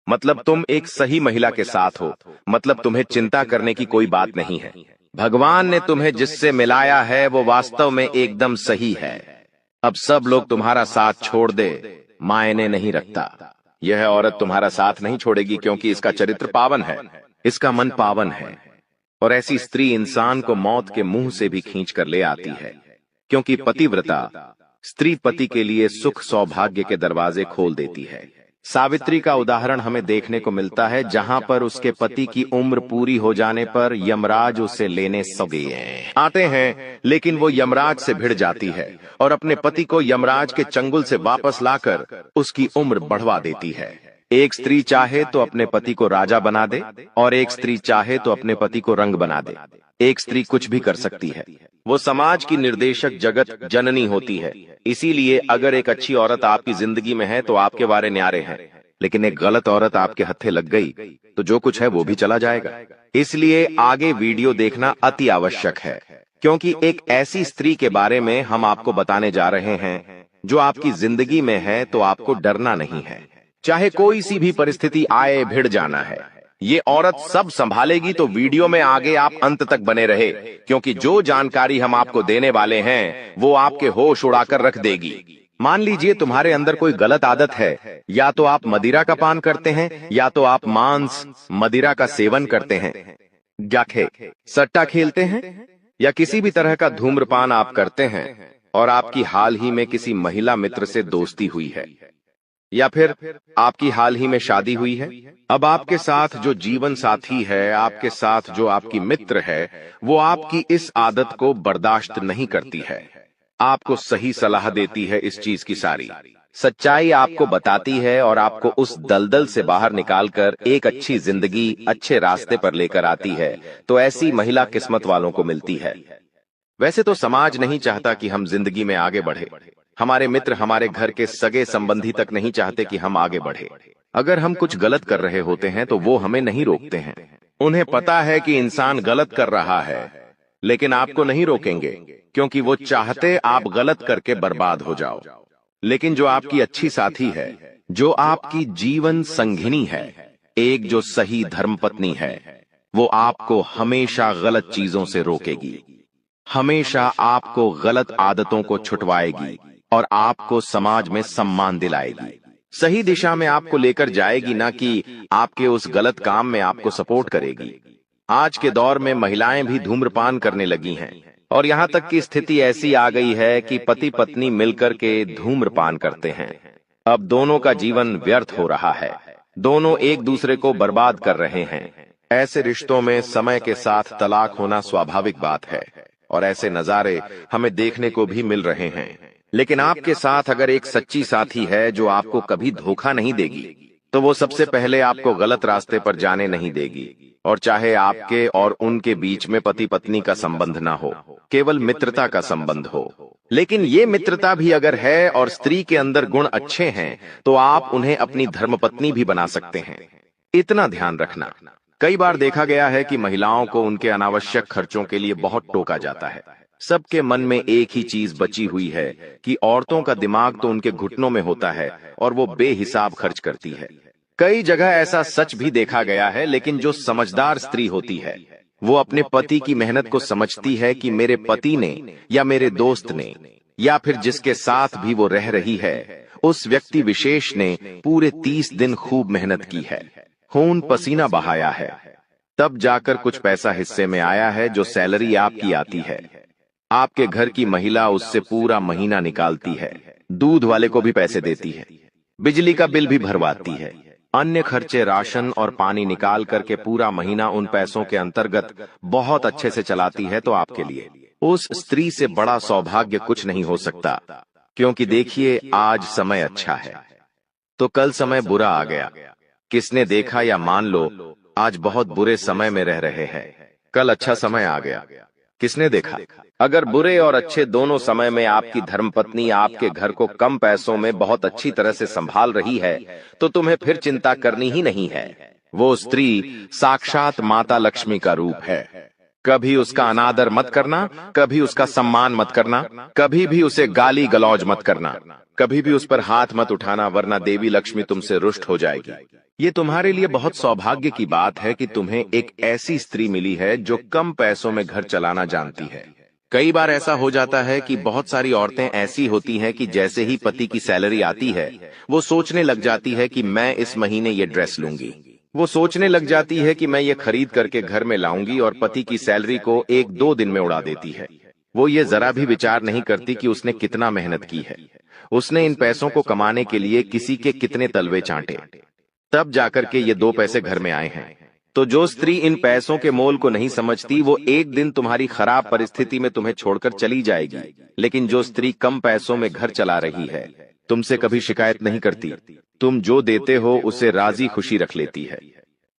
मतलब तुम एक सही महिला के साथ हो, मतलब तुम्हें चिंता करने की कोई बात नहीं है। भगवान ने तुम्हें जिससे मिलाया है वो वास्तव में एकदम सही है। अब सब लोग तुम्हारा साथ छोड़ दे, मायने नहीं रखता। यह औरत तुम्हारा साथ नहीं छोड़ेगी क्योंकि इसका चरित्र पावन है, इसका मन पावन है। और ऐसी स्त्री इंसान को मौत के मुंह से भी खींच कर ले आती है, क्योंकि पतिव्रता स्त्री पति के लिए सुख सौभाग्य के दरवाजे खोल देती है। सावित्री का उदाहरण हमें देखने को मिलता है, जहां पर उसके पति की उम्र पूरी हो जाने पर यमराज उसे लेने सगे आते हैं, लेकिन वो यमराज से भिड़ जाती है और अपने पति को यमराज के चंगुल से वापस लाकर उसकी उम्र बढ़वा देती है। एक स्त्री चाहे तो अपने पति को राजा बना दे और एक स्त्री चाहे तो अपने पति को रंग बना दे। एक स्त्री कुछ भी कर सकती है, वो समाज की निर्देशक जगत जननी होती है। इसीलिए अगर एक अच्छी औरत आपकी जिंदगी में है तो आपके वारे न्यारे हैं, लेकिन एक गलत औरत आपके हत्थे लग गई तो जो कुछ है वो भी चला जाएगा। इसलिए आगे वीडियो देखना अति आवश्यक है, क्योंकि एक ऐसी स्त्री के बारे में हम आपको बताने जा रहे हैं जो आपकी जिंदगी में है, तो आपको डरना नहीं है। चाहे कोई सी भी परिस्थिति आए, भिड़ जाना है। ये औरत सब संभालेगी, तो वीडियो में आगे आप अंत तक बने रहे, क्योंकि जो जानकारी हम आपको देने वाले हैं वो आपके होश उड़ाकर रख देगी। मान लीजिए तुम्हारे अंदर कोई गलत आदत है, या तो आप मदिरा का पान करते हैं, या तो आप मांस मदिरा का सेवन करते हैं, जाखे सट्टा खेलते हैं, या किसी भी तरह का धूम्रपान आप करते हैं, और आपकी हाल ही में किसी महिला मित्र से दोस्ती हुई है, या फिर आपकी हाल ही में शादी हुई है। अब आपके साथ जो जीवन साथी है, आपके साथ जो आपकी मित्र है, वो आपकी इस आदत को बर्दाश्त नहीं करती है, आपको सही सलाह देती है, इस चीज की सारी सच्चाई आपको बताती है और आपको उस दलदल से बाहर निकालकर एक अच्छी जिंदगी, अच्छे रास्ते पर लेकर आती है। तो ऐसी महिला किस्मत वालों को मिलती है। वैसे तो समाज नहीं चाहता कि हम जिंदगी में आगे बढ़े, हमारे मित्र, हमारे घर के सगे संबंधी तक नहीं चाहते कि हम आगे बढ़े। अगर हम कुछ गलत कर रहे होते हैं तो वो हमें नहीं रोकते हैं। उन्हें पता है कि इंसान गलत कर रहा है, लेकिन आपको नहीं रोकेंगे, क्योंकि वो चाहते आप गलत करके बर्बाद हो जाओ। लेकिन जो आपकी अच्छी साथी है, जो आपकी जीवन संगिनी है, एक जो सही धर्मपत्नी है, वो आपको हमेशा गलत चीजों से रोकेगी, हमेशा आपको गलत आदतों को छुटवाएगी और आपको समाज में सम्मान दिलाएगी। सही दिशा में आपको लेकर जाएगी, ना कि आपके उस गलत काम में आपको सपोर्ट करेगी। आज के दौर में महिलाएं भी धूम्रपान करने लगी हैं और यहाँ तक की स्थिति ऐसी आ गई है कि पति पत्नी मिलकर के धूम्रपान करते हैं। अब दोनों का जीवन व्यर्थ हो रहा है, दोनों एक दूसरे को बर्बाद कर रहे हैं। ऐसे रिश्तों में समय के साथ तलाक होना स्वाभाविक बात है और ऐसे नजारे हमें देखने को भी मिल रहे हैं। लेकिन आपके साथ अगर एक सच्ची साथी है जो आपको कभी धोखा नहीं देगी, तो वो सबसे पहले आपको गलत रास्ते पर जाने नहीं देगी। और चाहे आपके और उनके बीच में पति पत्नी का संबंध ना हो, केवल मित्रता का संबंध हो, लेकिन ये मित्रता भी अगर है और स्त्री के अंदर गुण अच्छे हैं, तो आप उन्हें अपनी धर्मपत्नी भी बना सकते हैं। इतना ध्यान रखना, कई बार देखा गया है कि महिलाओं को उनके अनावश्यक खर्चों के लिए बहुत टोका जाता है। सबके मन में एक ही चीज बची हुई है कि औरतों का दिमाग तो उनके घुटनों में होता है और वो बेहिसाब खर्च करती है। कई जगह ऐसा सच भी देखा गया है, लेकिन जो समझदार स्त्री होती है वो अपने पति की मेहनत को समझती है कि मेरे पति ने या मेरे दोस्त ने या फिर जिसके साथ भी वो रह रही है, उस व्यक्ति विशेष ने पूरे 30 दिन खूब मेहनत की है, खून पसीना बहाया है, तब जाकर कुछ पैसा हिस्से में आया है जो सैलरी आपकी आती है। आपके घर की महिला उससे पूरा महीना निकालती है, दूध वाले को भी पैसे देती है, बिजली का बिल भी भरवाती है, अन्य खर्चे राशन और पानी निकाल करके पूरा महीना उन पैसों के अंतर्गत बहुत अच्छे से चलाती है। तो आपके लिए उस स्त्री से बड़ा सौभाग्य कुछ नहीं हो सकता, क्योंकि देखिए आज समय अच्छा है तो कल समय बुरा आ गया। किसने देखा या मान लो आज बहुत बुरे समय में रह रहे हैं, कल अच्छा समय आ गया, किसने देखा। अगर बुरे और अच्छे दोनों समय में आपकी धर्मपत्नी आपके घर को कम पैसों में बहुत अच्छी तरह से संभाल रही है, तो तुम्हें फिर चिंता करनी ही नहीं है। वो स्त्री साक्षात माता लक्ष्मी का रूप है। कभी उसका अनादर मत करना, कभी उसका सम्मान मत करना, कभी भी उसे गाली गलौज मत करना, कभी भी उस पर हाथ मत उठाना, वरना देवी लक्ष्मी तुमसे रुष्ट हो जाएगी। ये तुम्हारे लिए बहुत सौभाग्य की बात है कि तुम्हें एक ऐसी स्त्री मिली है जो कम पैसों में घर चलाना जानती है। कई बार ऐसा हो जाता है कि बहुत सारी औरतें ऐसी होती हैं कि जैसे ही पति की सैलरी आती है, वो सोचने लग जाती है कि मैं इस महीने ये ड्रेस लूंगी, वो सोचने लग जाती है कि मैं ये खरीद करके घर में लाऊंगी, और पति की सैलरी को 1-2 दिन में उड़ा देती है। वो ये जरा भी विचार नहीं करती कि उसने कितना मेहनत की है, उसने इन पैसों को कमाने के लिए किसी के कितने तलवे चाटे, तब जाकर के ये 2 पैसे घर में आए हैं। तो जो स्त्री इन पैसों के मोल को नहीं समझती, वो एक दिन तुम्हारी खराब परिस्थिति में तुम्हें छोड़कर चली जाएगी। लेकिन जो स्त्री कम पैसों में घर चला रही है, तुमसे कभी शिकायत नहीं करती, तुम जो देते हो उसे राजी खुशी रख लेती है,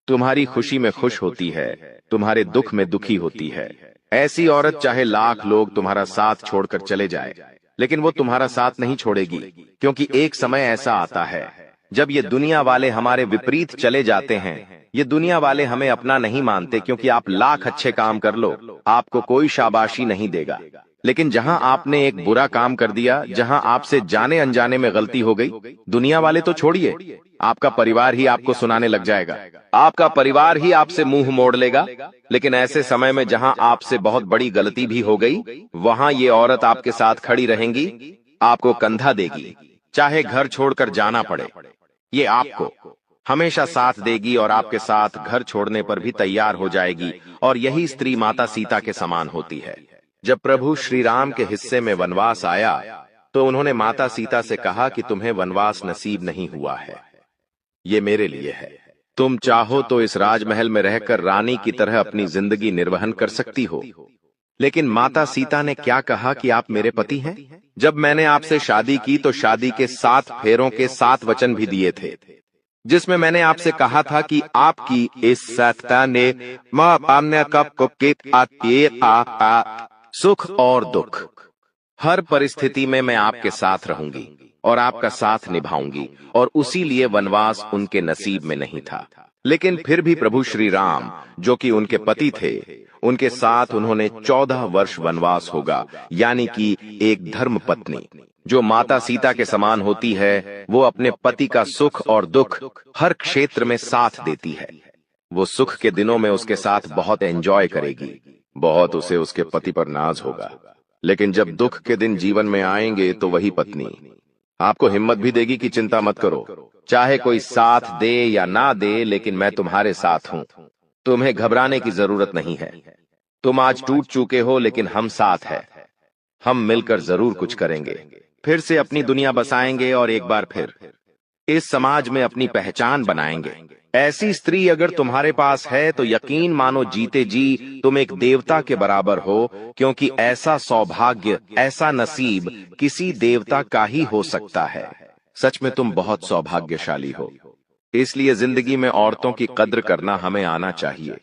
तुम्हारी खुशी में खुश होती है, तुम्हारे दुख में दुखी होती है। ऐसी औरत चाहे लाख लोग तुम्हारा साथ छोड़कर चले जाए, लेकिन वो तुम्हारा साथ नहीं छोड़ेगी, क्योंकि एक समय ऐसा आता है जब ये दुनिया वाले हमारे विपरीत चले जाते हैं। ये दुनिया वाले हमें अपना नहीं मानते, क्योंकि आप लाख अच्छे काम कर लो, आपको कोई शाबाशी नहीं देगा। लेकिन जहां आपने एक बुरा काम कर दिया, जहां आपसे जाने अनजाने में गलती हो गई, दुनिया वाले तो छोड़िए, आपका परिवार ही आपको सुनाने लग जाएगा, आपका परिवार ही आपसे मुंह मोड़ लेगा। लेकिन ऐसे समय में जहां आपसे बहुत बड़ी गलती भी हो गई, वहां ये औरत आपके साथ खड़ी रहेंगी, आपको कंधा देगी, चाहे घर छोड़कर जाना पड़े, ये आपको हमेशा साथ देगी और आपके साथ घर छोड़ने पर भी तैयार हो जाएगी। और यही स्त्री माता सीता के समान होती है। जब प्रभु श्री राम के हिस्से में वनवास आया, तो उन्होंने माता सीता से कहा कि तुम्हें वनवास नसीब नहीं हुआ है, ये मेरे लिए है। तुम चाहो तो इस राजमहल में रहकर रानी की तरह अपनी जिंदगी निर्वहन कर सकती हो। लेकिन माता सीता ने क्या कहा कि आप मेरे पति हैं। जब मैंने आपसे शादी की तो शादी के 7 फेरों के 7 वचन भी दिए थे, जिसमें मैंने आपसे कहा था कि आपकी इस सत्ता ने सुख और दुख, हर परिस्थिति में मैं आपके साथ रहूंगी और आपका साथ निभाऊंगी। और उसी लिए वनवास उनके नसीब में नहीं था। लेकिन फिर भी प्रभु श्री राम, जो कि उनके पति थे, उनके साथ उन्होंने 14 वर्ष वनवास होगा। यानी कि एक धर्म पत्नी जो माता सीता के समान होती है, वो अपने पति का सुख और दुख हर क्षेत्र में साथ देती है। वो सुख के दिनों में उसके साथ बहुत एंजॉय करेगी, बहुत उसे उसके पति पर नाज होगा। लेकिन जब दुख के दिन जीवन में आएंगे, तो वही पत्नी आपको हिम्मत भी देगी कि चिंता मत करो, चाहे कोई साथ दे या ना दे, लेकिन मैं तुम्हारे साथ हूं। तुम्हें घबराने की जरूरत नहीं है। तुम आज टूट चुके हो, लेकिन हम साथ हैं। हम मिलकर जरूर कुछ करेंगे, फिर से अपनी दुनिया बसाएंगे और एक बार फिर इस समाज में अपनी पहचान बनाएंगे। ऐसी स्त्री अगर तुम्हारे पास है तो यकीन मानो जीते जी तुम एक देवता के बराबर हो, क्योंकि ऐसा सौभाग्य, ऐसा नसीब किसी देवता का ही हो सकता है। सच में तुम बहुत सौभाग्यशाली हो। इसलिए जिंदगी में औरतों की कद्र करना हमें आना चाहिए।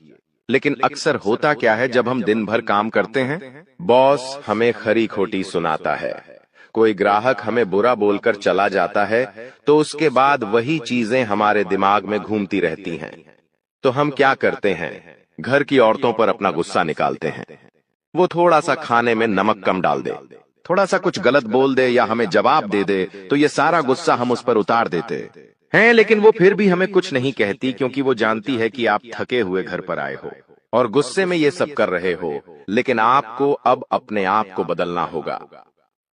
लेकिन अक्सर होता क्या है, जब हम दिन भर काम करते हैं, बॉस हमें खरी खोटी सुनाता है, कोई ग्राहक हमें बुरा बोलकर चला जाता है, तो उसके बाद वही चीजें हमारे दिमाग में घूमती रहती हैं। तो हम क्या करते हैं, घर की औरतों पर अपना गुस्सा निकालते हैं। वो थोड़ा सा खाने में नमक कम डाल दे, थोड़ा सा कुछ गलत बोल दे या हमें जवाब दे दे, तो ये सारा गुस्सा हम उस पर उतार देते हैं। लेकिन वो फिर भी हमें कुछ नहीं कहती, क्योंकि वो जानती है कि आप थके हुए घर पर आए हो और गुस्से में ये सब कर रहे हो। लेकिन आपको अब अपने आप को बदलना होगा।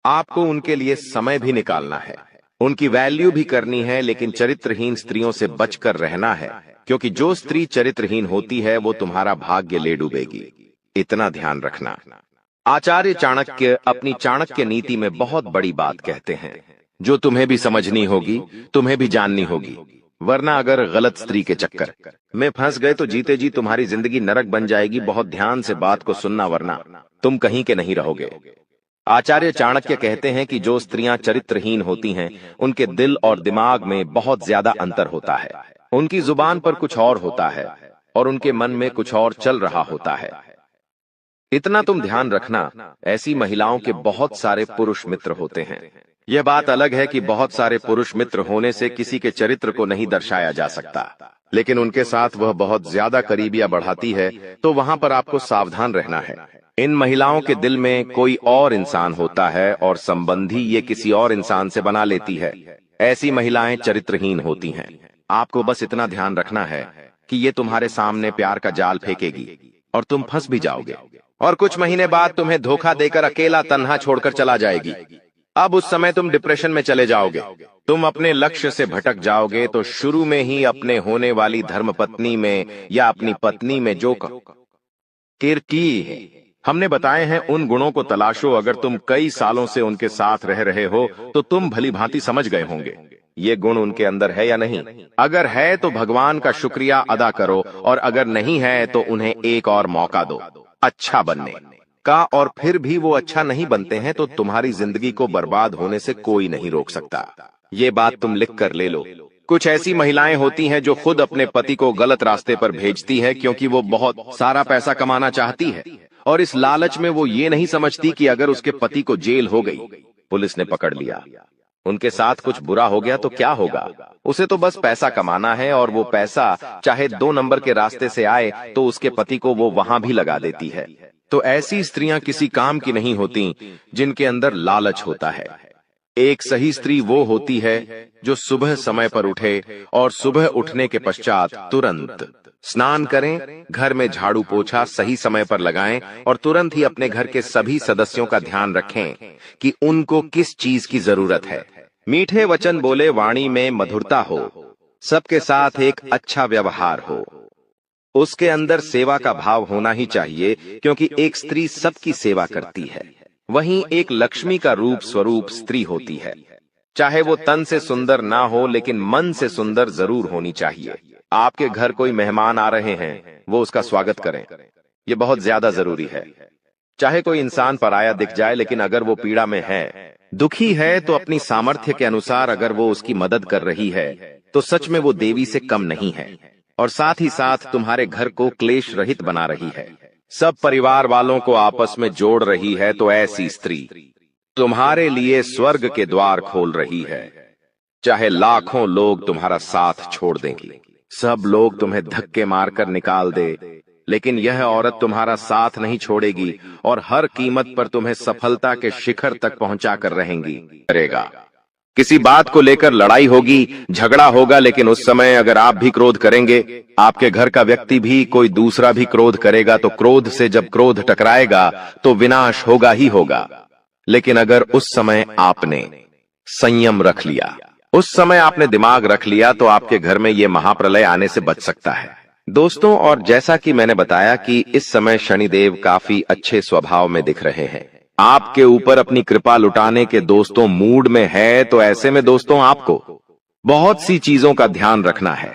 आपको उनके लिए समय भी निकालना है, उनकी वैल्यू भी करनी है, लेकिन चरित्रहीन स्त्रियों से बचकर रहना है, क्योंकि जो स्त्री चरित्रहीन होती है वो तुम्हारा भाग्य ले डूबेगी। इतना ध्यान रखना। आचार्य चाणक्य अपनी चाणक्य नीति में बहुत बड़ी बात कहते हैं, जो तुम्हें भी समझनी होगी, तुम्हें भी जाननी होगी। वरना अगर गलत स्त्री के चक्कर में फंस गए तो जीते जी तुम्हारी जिंदगी नरक बन जाएगी। बहुत ध्यान से बात को सुनना, वरना तुम कहीं के नहीं रहोगे। आचार्य चाणक्य कहते हैं कि जो स्त्रियां चरित्रहीन होती हैं, उनके दिल और दिमाग में बहुत ज्यादा अंतर होता है। उनकी जुबान पर कुछ और होता है और उनके मन में कुछ और चल रहा होता है। इतना तुम ध्यान रखना, ऐसी महिलाओं के बहुत सारे पुरुष मित्र होते हैं। यह बात अलग है कि बहुत सारे पुरुष मित्र होने से किसी के चरित्र को नहीं दर्शाया जा सकता, लेकिन उनके साथ वह बहुत ज्यादा करीबियां बढ़ाती है, तो वहां पर आपको सावधान रहना है। इन महिलाओं के दिल में कोई और इंसान होता है और संबंधी ये किसी और इंसान से बना लेती है। ऐसी महिलाएं चरित्रहीन होती हैं। आपको बस इतना ध्यान रखना है कि ये तुम्हारे सामने प्यार का जाल फेंकेगी और तुम फंस भी जाओगे, और कुछ महीने बाद तुम्हें धोखा देकर अकेला तन्हा छोड़कर चला जाएगी। अब उस समय तुम डिप्रेशन में चले जाओगे, तुम अपने लक्ष्य से भटक जाओगे। तो शुरू में ही अपने होने वाली धर्मपत्नी में या अपनी पत्नी में जो किरकी है हमने बताए हैं, उन गुणों को तलाशो। अगर तुम कई सालों से उनके साथ रह रहे हो तो तुम भली भांति समझ गए होंगे ये गुण उनके अंदर है या नहीं। अगर है तो भगवान का शुक्रिया अदा करो, और अगर नहीं है तो उन्हें एक और मौका दो अच्छा बनने का। और फिर भी वो अच्छा नहीं बनते हैं तो तुम्हारी जिंदगी को बर्बाद होने से कोई नहीं रोक सकता। ये बात तुम लिख कर ले लो। कुछ ऐसी महिलाएं होती हैं जो खुद अपने पति को गलत रास्ते पर भेजती है, क्योंकि वो बहुत सारा पैसा कमाना चाहती है, और इस लालच में वो ये नहीं समझती कि अगर उसके पति को जेल हो गई, पुलिस ने पकड़ लिया, उनके साथ कुछ बुरा हो गया तो क्या होगा। उसे तो बस पैसा कमाना है, और वो पैसा चाहे 2 नंबर के रास्ते से आए तो उसके पति को वो वहां भी लगा देती है। तो ऐसी स्त्रियां किसी काम की नहीं होती जिनके अंदर लालच होता है। एक सही स्त्री वो होती है जो सुबह समय पर उठे और सुबह उठने के पश्चात तुरंत स्नान करें, घर में झाड़ू पोछा सही समय पर लगाएं, और तुरंत ही अपने घर के सभी सदस्यों का ध्यान रखें कि उनको किस चीज की जरूरत है। मीठे वचन बोले, वाणी में मधुरता हो, सबके साथ एक अच्छा व्यवहार हो, उसके अंदर सेवा का भाव होना ही चाहिए, क्योंकि एक स्त्री सबकी सेवा करती है। वहीं एक लक्ष्मी का रूप स्वरूप स्त्री होती है। चाहे वो तन से सुंदर ना हो, लेकिन मन से सुंदर जरूर होनी चाहिए। आपके घर कोई मेहमान आ रहे हैं, वो उसका स्वागत करें, ये बहुत ज्यादा जरूरी है। चाहे कोई इंसान पराया दिख जाए, लेकिन अगर वो पीड़ा में है, दुखी है, तो अपनी सामर्थ्य के अनुसार अगर वो उसकी मदद कर रही है तो सच में वो देवी से कम नहीं है, और साथ ही साथ तुम्हारे घर को क्लेश रहित बना रही है, सब परिवार वालों को आपस में जोड़ रही है। तो ऐसी स्त्री तुम्हारे लिए स्वर्ग के द्वार खोल रही है। चाहे लाखों लोग तुम्हारा साथ छोड़ देंगी, सब लोग तुम्हें धक्के मारकर निकाल दे, लेकिन यह औरत तुम्हारा साथ नहीं छोड़ेगी और हर कीमत पर तुम्हें सफलता के शिखर तक पहुंचाकर रहेंगी करेगा। किसी बात को लेकर लड़ाई होगी, झगड़ा होगा, लेकिन उस समय अगर आप भी क्रोध करेंगे, आपके घर का व्यक्ति भी कोई दूसरा भी क्रोध करेगा, तो क्रोध से जब क्रोध टकराएगा तो विनाश होगा ही होगा। लेकिन अगर उस समय आपने संयम रख लिया, उस समय आपने दिमाग रख लिया, तो आपके घर में ये महाप्रलय आने से बच सकता है दोस्तों। और जैसा कि मैंने बताया कि इस समय शनिदेव काफी अच्छे स्वभाव में दिख रहे हैं, आपके ऊपर अपनी कृपा लुटाने के दोस्तों मूड में है। तो ऐसे में दोस्तों आपको बहुत सी चीजों का ध्यान रखना है।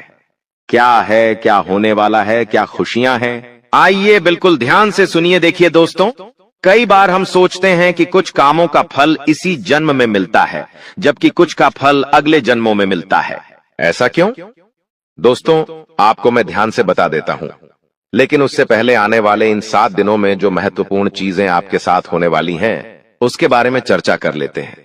क्या है, क्या होने वाला है, क्या खुशियां हैं, आइए बिल्कुल ध्यान से सुनिए। देखिए दोस्तों, कई बार हम सोचते हैं कि कुछ कामों का फल इसी जन्म में मिलता है, जबकि कुछ का फल अगले जन्मों में मिलता है। ऐसा क्यों दोस्तों, आपको मैं ध्यान से बता देता हूं, लेकिन उससे पहले आने वाले इन 7 दिनों में जो महत्वपूर्ण चीजें आपके साथ होने वाली हैं, उसके बारे में चर्चा कर लेते हैं।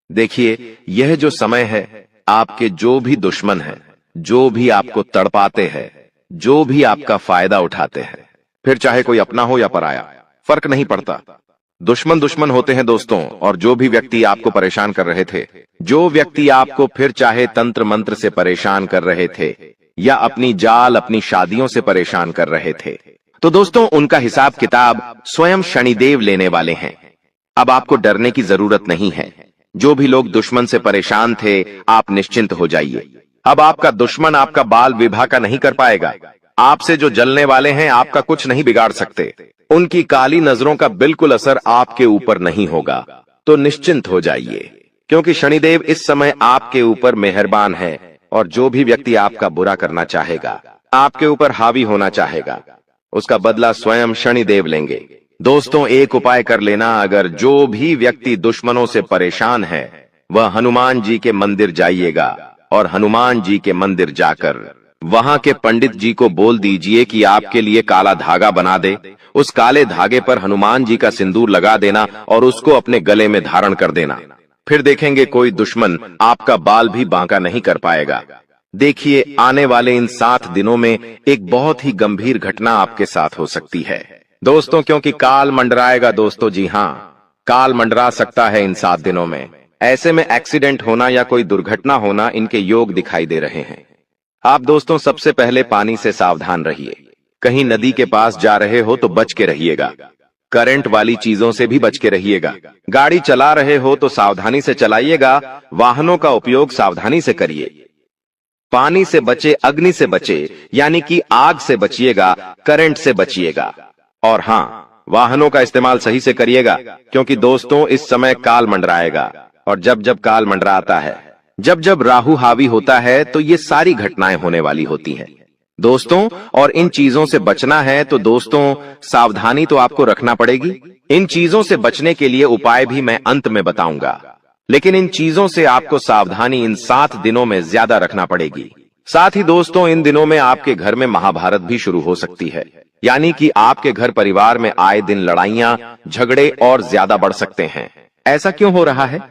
देखिए, यह जो समय है, आपके जो भी दुश्मन हैं, जो भी आपको तड़पाते हैं, जो भी आपका फायदा उठाते हैं, फिर चाहे कोई अपना हो या पराया, फर्क नहीं पड़ता, दुश्मन दुश्मन होते हैं दोस्तों। और जो भी व्यक्ति आपको परेशान कर रहे थे, जो व्यक्ति आपको फिर चाहे तंत्र मंत्र से परेशान कर रहे थे या अपनी जाल, अपनी शादियों से परेशान कर रहे थे, तो दोस्तों उनका हिसाब किताब स्वयं शनिदेव लेने वाले हैं। अब आपको डरने की जरूरत नहीं है। जो भी लोग दुश्मन से परेशान थे, आप निश्चिंत हो जाइए। अब आपका दुश्मन आपका बाल विवाह का नहीं कर पाएगा। आपसे जो जलने वाले हैं, आपका कुछ नहीं बिगाड़ सकते। उनकी काली नजरों का बिल्कुल असर आपके ऊपर नहीं होगा। तो निश्चिंत हो जाइए, क्योंकि शनिदेव इस समय आपके ऊपर मेहरबान है। और जो भी व्यक्ति आपका बुरा करना चाहेगा, आपके ऊपर हावी होना चाहेगा, उसका बदला स्वयं शनिदेव लेंगे। दोस्तों, एक उपाय कर लेना, अगर जो भी व्यक्ति दुश्मनों से परेशान है, वह हनुमान जी के मंदिर जाइएगा और हनुमान जी के मंदिर जाकर वहां के पंडित जी को बोल दीजिए कि आपके लिए काला धागा बना दे। उस काले धागे पर हनुमान जी का सिंदूर लगा देना और उसको अपने गले में धारण कर देना। फिर देखेंगे कोई दुश्मन आपका बाल भी बांका नहीं कर पाएगा। देखिए, आने वाले इन 7 दिनों में एक बहुत ही गंभीर घटना आपके साथ हो सकती है दोस्तों, क्योंकि काल मंडराएगा दोस्तों। जी हां, काल मंडरा सकता है इन 7 दिनों में। ऐसे में एक्सीडेंट होना या कोई दुर्घटना होना, इनके योग दिखाई दे रहे हैं। आप दोस्तों सबसे पहले पानी से सावधान रहिए। कहीं नदी के पास जा रहे हो तो बच के रहिएगा। करंट वाली चीजों से भी बच के रहिएगा। गाड़ी चला रहे हो तो सावधानी से चलाइएगा। वाहनों का उपयोग सावधानी से करिए। पानी से बचे, अग्नि से बचे, यानी कि आग से बचिएगा, करंट से बचिएगा। और हां, वाहनों का इस्तेमाल सही से करिएगा, क्योंकि दोस्तों इस समय काल मंडराएगा। और जब जब काल मंडराता है, जब जब राहु हावी होता है, तो ये सारी घटनाएं होने वाली होती हैं दोस्तों। और इन चीजों से बचना है तो दोस्तों सावधानी तो आपको रखना पड़ेगी। इन चीजों से बचने के लिए उपाय भी मैं अंत में बताऊंगा, लेकिन इन चीजों से आपको सावधानी इन 7 दिनों में ज्यादा रखना पड़ेगी। साथ ही दोस्तों, इन दिनों में आपके घर में महाभारत भी शुरू हो सकती है, यानी कि आपके घर परिवार में आए दिन लड़ाइयां, झगड़े और ज्यादा बढ़ सकते हैं। ऐसा क्यों हो रहा है,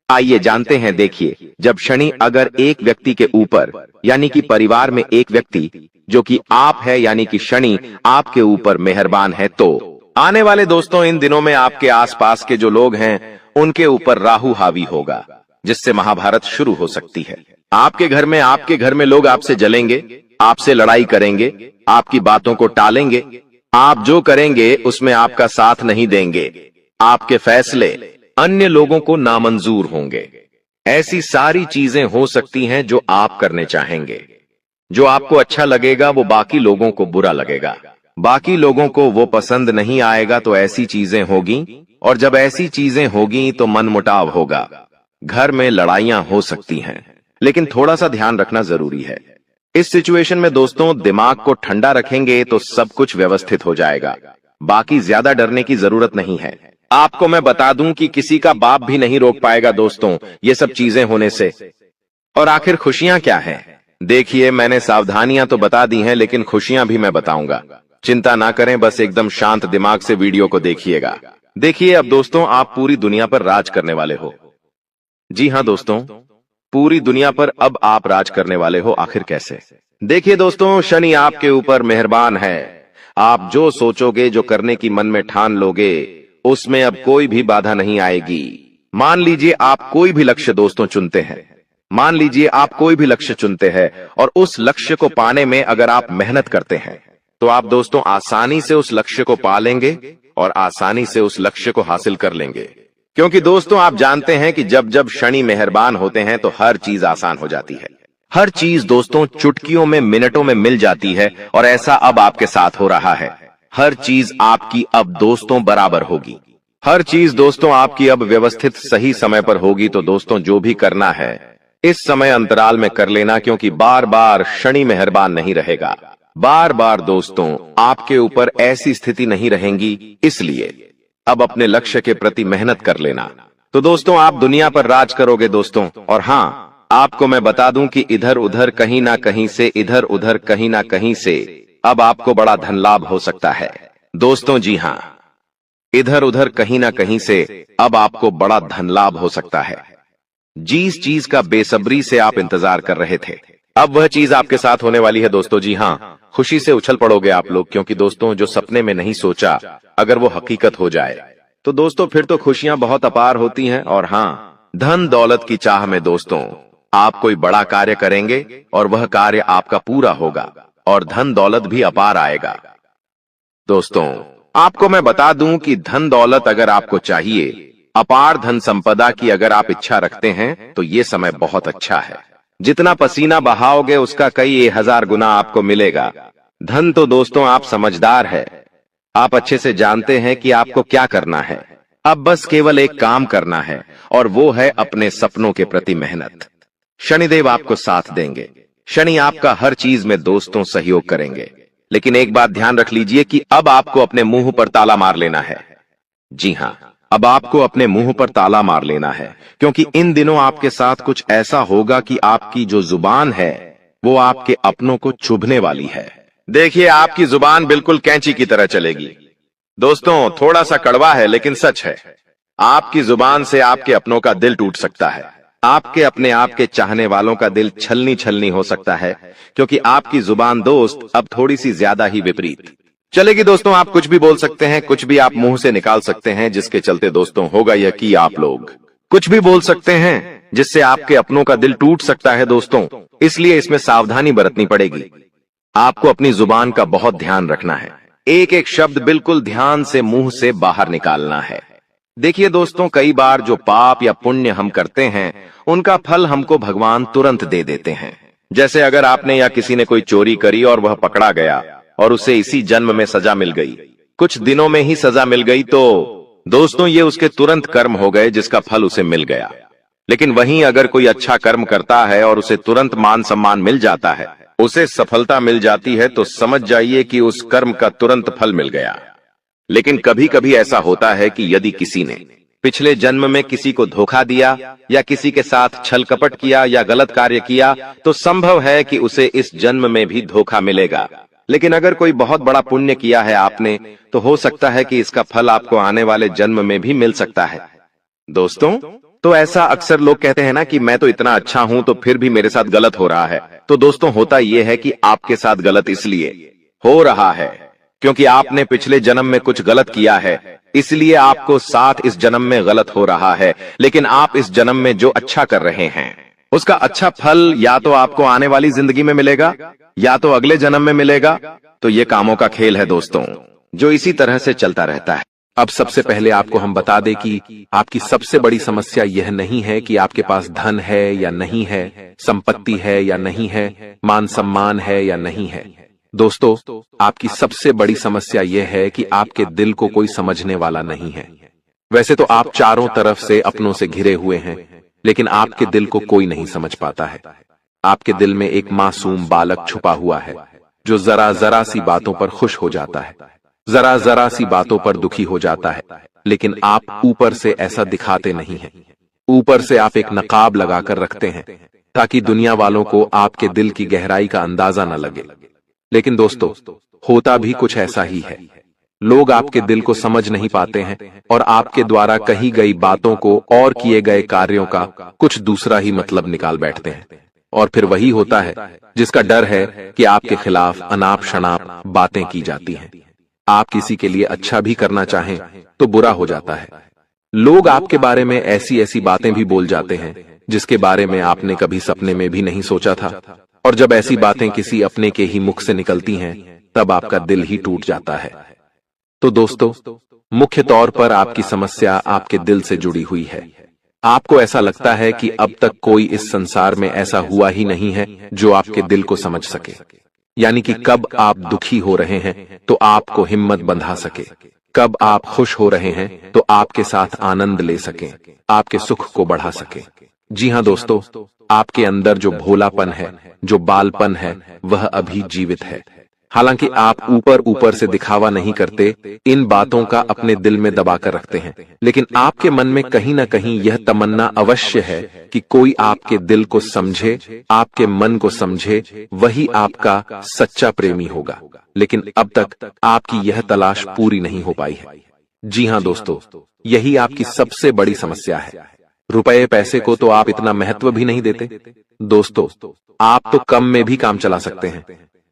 आइए जानते हैं। देखिए, जब शनि अगर एक व्यक्ति के ऊपर, यानी कि परिवार में एक व्यक्ति जो कि आप है, यानी कि शनि आपके ऊपर मेहरबान है, तो आने वाले दोस्तों इन दिनों में आपके आसपास के जो लोग हैं, उनके ऊपर राहु हावी होगा, जिससे महाभारत शुरू हो सकती है। आपके घर में लोग आपसे जलेंगे, आपसे लड़ाई करेंगे, आपकी बातों को टालेंगे। आप जो करेंगे उसमें आपका साथ नहीं देंगे। आपके फैसले अन्य लोगों को नामंजूर होंगे। ऐसी सारी चीजें हो सकती हैं जो आप करने चाहेंगे। जो आपको अच्छा लगेगा वो बाकी लोगों को बुरा लगेगा, बाकी लोगों को वो पसंद नहीं आएगा। तो ऐसी चीजें होगी, और जब ऐसी चीजें होगी तो मनमुटाव होगा, घर में लड़ाइयां हो सकती हैं। लेकिन थोड़ा सा ध्यान रखना जरूरी है। इस सिचुएशन में दोस्तों दिमाग को ठंडा रखेंगे तो सब कुछ व्यवस्थित हो जाएगा। बाकी ज्यादा डरने की जरूरत नहीं है। आपको मैं बता दूं कि किसी का बाप भी नहीं रोक पाएगा दोस्तों ये सब चीजें होने से। और आखिर खुशियां क्या हैं? देखिए, मैंने सावधानियां तो बता दी हैं, लेकिन खुशियां भी मैं बताऊंगा। चिंता ना करें, बस एकदम शांत दिमाग से वीडियो को देखिएगा। देखिए, अब दोस्तों आप पूरी दुनिया पर राज करने वाले हो। जी हां दोस्तों, पूरी दुनिया पर अब आप राज करने वाले हो। आखिर कैसे? देखिए दोस्तों, शनि आपके ऊपर मेहरबान है। आप जो सोचोगे, जो करने की मन में ठान लोगे, उसमें अब कोई भी बाधा नहीं आएगी। मान लीजिए आप कोई भी लक्ष्य दोस्तों चुनते हैं, मान लीजिए आप कोई भी लक्ष्य चुनते हैं, और उस लक्ष्य को पाने में अगर आप मेहनत करते हैं, तो आप दोस्तों आसानी से उस लक्ष्य को पा लेंगे और आसानी से उस लक्ष्य को हासिल कर लेंगे। क्योंकि दोस्तों आप जानते हैं कि जब जब शनि मेहरबान होते हैं तो हर चीज आसान हो जाती है। हर चीज दोस्तों चुटकियों में मिनटों में मिल जाती है और ऐसा अब आपके साथ हो रहा है। हर चीज आपकी अब दोस्तों बराबर होगी। हर चीज दोस्तों आपकी अब व्यवस्थित सही समय पर होगी। तो दोस्तों जो भी करना है इस समय अंतराल में कर लेना, क्योंकि बार बार शनि मेहरबान नहीं रहेगा। बार बार दोस्तों आपके ऊपर ऐसी स्थिति नहीं रहेंगी, इसलिए अब अपने लक्ष्य के प्रति मेहनत कर लेना। तो दोस्तों आप दुनिया पर राज करोगे दोस्तों। और हाँ, आपको मैं बता दूं कि इधर उधर कहीं ना कहीं से, इधर उधर कहीं ना कहीं से अब आपको बड़ा धन लाभ हो सकता है दोस्तों। जी हाँ, इधर उधर कहीं ना कहीं से अब आपको बड़ा धन लाभ हो सकता है। जिस चीज का बेसब्री से आप इंतजार कर रहे थे, अब वह चीज आपके साथ होने वाली है दोस्तों। जी हाँ, खुशी से उछल पड़ोगे आप लोग, क्योंकि दोस्तों जो सपने में नहीं सोचा अगर वो हकीकत हो जाए तो दोस्तों फिर तो खुशियां बहुत अपार होती हैं। और हाँ, धन दौलत की चाह में दोस्तों आप कोई बड़ा कार्य करेंगे और वह कार्य आपका पूरा होगा और धन दौलत भी अपार आएगा। दोस्तों आपको मैं बता दूं कि धन दौलत अगर आपको चाहिए, अपार धन संपदा की अगर आप इच्छा रखते हैं, तो ये समय बहुत अच्छा है। जितना पसीना बहाओगे उसका कई 1000 गुना आपको मिलेगा। धन तो दोस्तों आप समझदार है, आप अच्छे से जानते हैं कि आपको क्या करना है। अब बस केवल एक काम करना है और वो है अपने सपनों के प्रति मेहनत। शनिदेव आपको साथ देंगे। शनि आपका हर चीज में दोस्तों सहयोग करेंगे। लेकिन एक बात ध्यान रख लीजिए कि अब आपको अपने मुंह पर ताला मार लेना है। जी हाँ, अब आपको अपने मुंह पर ताला मार लेना है, क्योंकि इन दिनों आपके साथ कुछ ऐसा होगा कि आपकी जो जुबान है वो आपके अपनों को चुभने वाली है। देखिए आपकी जुबान बिल्कुल कैंची की तरह चलेगी। दोस्तों थोड़ा सा कड़वा है लेकिन सच है। आपकी जुबान से आपके अपनों का दिल टूट सकता है। आपके अपने आप के चाहने वालों का दिल छलनी छलनी हो सकता है, क्योंकि आपकी जुबान दोस्त अब थोड़ी सी ज्यादा ही विपरीत चलेगी। दोस्तों आप कुछ भी बोल सकते हैं, कुछ भी आप मुंह से निकाल सकते हैं, जिसके चलते दोस्तों होगा यह कि आप लोग कुछ भी बोल सकते हैं जिससे आपके अपनों का दिल टूट सकता है दोस्तों। इसलिए इसमें सावधानी बरतनी पड़ेगी। आपको अपनी जुबान का बहुत ध्यान रखना है। एक एक शब्द बिल्कुल ध्यान से मुंह से बाहर निकालना है। देखिए दोस्तों, कई बार जो पाप या पुण्य हम करते हैं उनका फल हमको भगवान तुरंत दे देते हैं। जैसे अगर आपने या किसी ने कोई चोरी करी और वह पकड़ा गया और उसे इसी जन्म में सजा मिल गई, कुछ दिनों में ही सजा मिल गई, तो दोस्तों ये उसके तुरंत कर्म हो गए जिसका फल उसे मिल गया। लेकिन वहीं अगर कोई अच्छा कर्म करता है और उसे तुरंत मान सम्मान मिल जाता है, उसे सफलता मिल जाती है, तो समझ जाइए कि उस कर्म का तुरंत फल मिल गया। लेकिन कभी कभी ऐसा होता है कि यदि किसी ने पिछले जन्म में किसी को धोखा दिया या किसी के साथ छल कपट किया या गलत कार्य किया, तो संभव है कि उसे इस जन्म में भी धोखा मिलेगा। लेकिन अगर कोई बहुत बड़ा पुण्य किया है आपने, तो हो सकता है कि इसका फल आपको आने वाले जन्म में भी मिल सकता है। दोस्तों तो ऐसा अक्सर लोग कहते हैं ना कि मैं तो इतना अच्छा हूं तो फिर भी मेरे साथ गलत हो रहा है। तो दोस्तों होता यह है कि आपके साथ गलत इसलिए हो रहा है क्योंकि आपने पिछले जन्म में कुछ गलत किया है, इसलिए आपको साथ इस जन्म में गलत हो रहा है। लेकिन आप इस जन्म में जो अच्छा कर रहे हैं उसका अच्छा फल या तो आपको आने वाली जिंदगी में मिलेगा या तो अगले जन्म में मिलेगा। तो ये कामों का खेल है दोस्तों, जो इसी तरह से चलता रहता है। अब सबसे पहले आपको हम बता दें कि आपकी सबसे बड़ी समस्या यह नहीं है कि आपके पास धन है या नहीं है, संपत्ति है या नहीं है, मान सम्मान है या नहीं है। दोस्तों आपकी सबसे बड़ी समस्या यह है कि आपके दिल को कोई समझने वाला नहीं है। वैसे तो आप चारों तरफ से अपनों से घिरे हुए हैं, लेकिन आपके दिल को कोई नहीं समझ पाता है। आपके दिल में एक मासूम बालक छुपा हुआ है जो जरा जरा सी बातों पर खुश हो जाता है, जरा जरा सी बातों पर दुखी हो जाता है। लेकिन आप ऊपर से ऐसा दिखाते नहीं हैं। ऊपर से आप एक नकाब लगाकर रखते हैं ताकि दुनिया वालों को आपके दिल की गहराई का अंदाजा न लगे। लेकिन दोस्तों होता भी कुछ ऐसा ही है। लोग आपके दिल को समझ नहीं पाते हैं और आपके द्वारा कही गई बातों को और किए गए कार्यों का कुछ दूसरा ही मतलब निकाल बैठते हैं। और फिर वही होता है जिसका डर है कि आपके खिलाफ अनाप शनाप बातें की जाती हैं। आप किसी के लिए अच्छा भी करना चाहें तो बुरा हो जाता है। लोग आपके बारे में ऐसी ऐसी बातें भी बोल जाते हैं जिसके बारे में आपने कभी सपने में भी नहीं सोचा था। और जब ऐसी बातें किसी अपने के ही मुख से निकलती हैं, तब आपका दिल ही टूट जाता है। तो दोस्तों मुख्य तौर पर आपकी समस्या आपके दिल से जुड़ी हुई है। आपको ऐसा लगता है कि अब तक कोई इस संसार में ऐसा हुआ ही नहीं है जो आपके दिल को समझ सके। यानी कि कब आप दुखी हो रहे हैं तो आपको हिम्मत बंधा सके, कब आप खुश हो रहे हैं तो आपके साथ आनंद ले सके, आपके सुख को बढ़ा सके। जी हाँ दोस्तों, आपके अंदर जो भोलापन है, जो बालपन है, वह अभी जीवित है। हालांकि आप ऊपर ऊपर से दिखावा नहीं करते, इन बातों का अपने दिल में दबाकर रखते हैं, लेकिन आपके मन में कहीं ना कहीं यह तमन्ना अवश्य है कि कोई आपके दिल को समझे, आपके मन को समझे, वही आपका सच्चा प्रेमी होगा। लेकिन अब तक आपकी यह तलाश पूरी नहीं हो पाई है। जी हाँ दोस्तों, यही आपकी सबसे बड़ी समस्या है। रुपए पैसे को तो आप इतना महत्व भी नहीं देते। दोस्तों, आप तो कम में भी काम चला सकते हैं।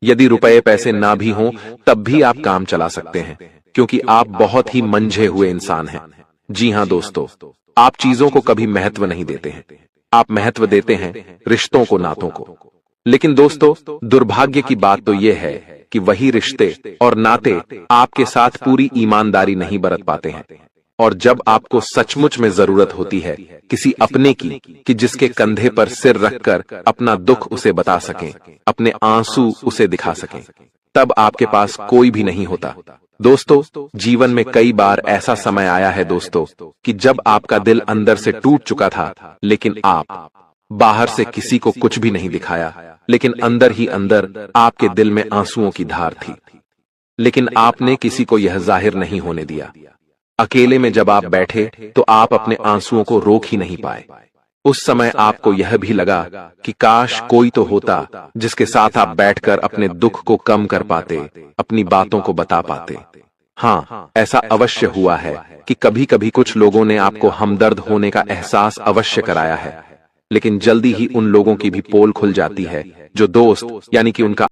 यदि रुपए पैसे ना भी हों तब भी आप काम चला सकते हैं, क्योंकि आप बहुत ही मंझे हुए इंसान हैं। जी हाँ दोस्तों, आप चीजों को कभी महत्व नहीं देते हैं, आप महत्व देते हैं रिश्तों को, नातों को। लेकिन दोस्तों, दुर्भाग्य की बात तो यह है कि वही रिश्ते और नाते आपके साथ पूरी ईमानदारी नहीं बरत पाते हैं। और जब आपको सचमुच में जरूरत होती है किसी अपने की, कि जिसके कंधे पर सिर रखकर अपना दुख उसे बता सकें, अपने आंसू उसे दिखा सकें, तब आपके पास कोई भी नहीं होता। दोस्तों, जीवन में कई बार ऐसा समय आया है दोस्तों कि जब आपका दिल अंदर से टूट चुका था, लेकिन आप बाहर से किसी को कुछ भी नहीं दिखाया, लेकिन अंदर ही अंदर आपके दिल में आंसुओं की धार थी। लेकिन आपने किसी को यह जाहिर नहीं होने दिया। अकेले में जब आप बैठे तो आप अपने आंसुओं को रोक ही नहीं पाए। उस समय आपको यह भी लगा कि काश कोई तो होता जिसके साथ आप बैठकर अपने दुख को कम कर पाते, अपनी बातों को बता पाते। हाँ, ऐसा अवश्य हुआ है कि कभी कभी कुछ लोगों ने आपको हमदर्द होने का एहसास अवश्य कराया है, लेकिन जल्दी ही उन लोगों की भी पोल खुल जाती है जो दोस्त यानी कि उनका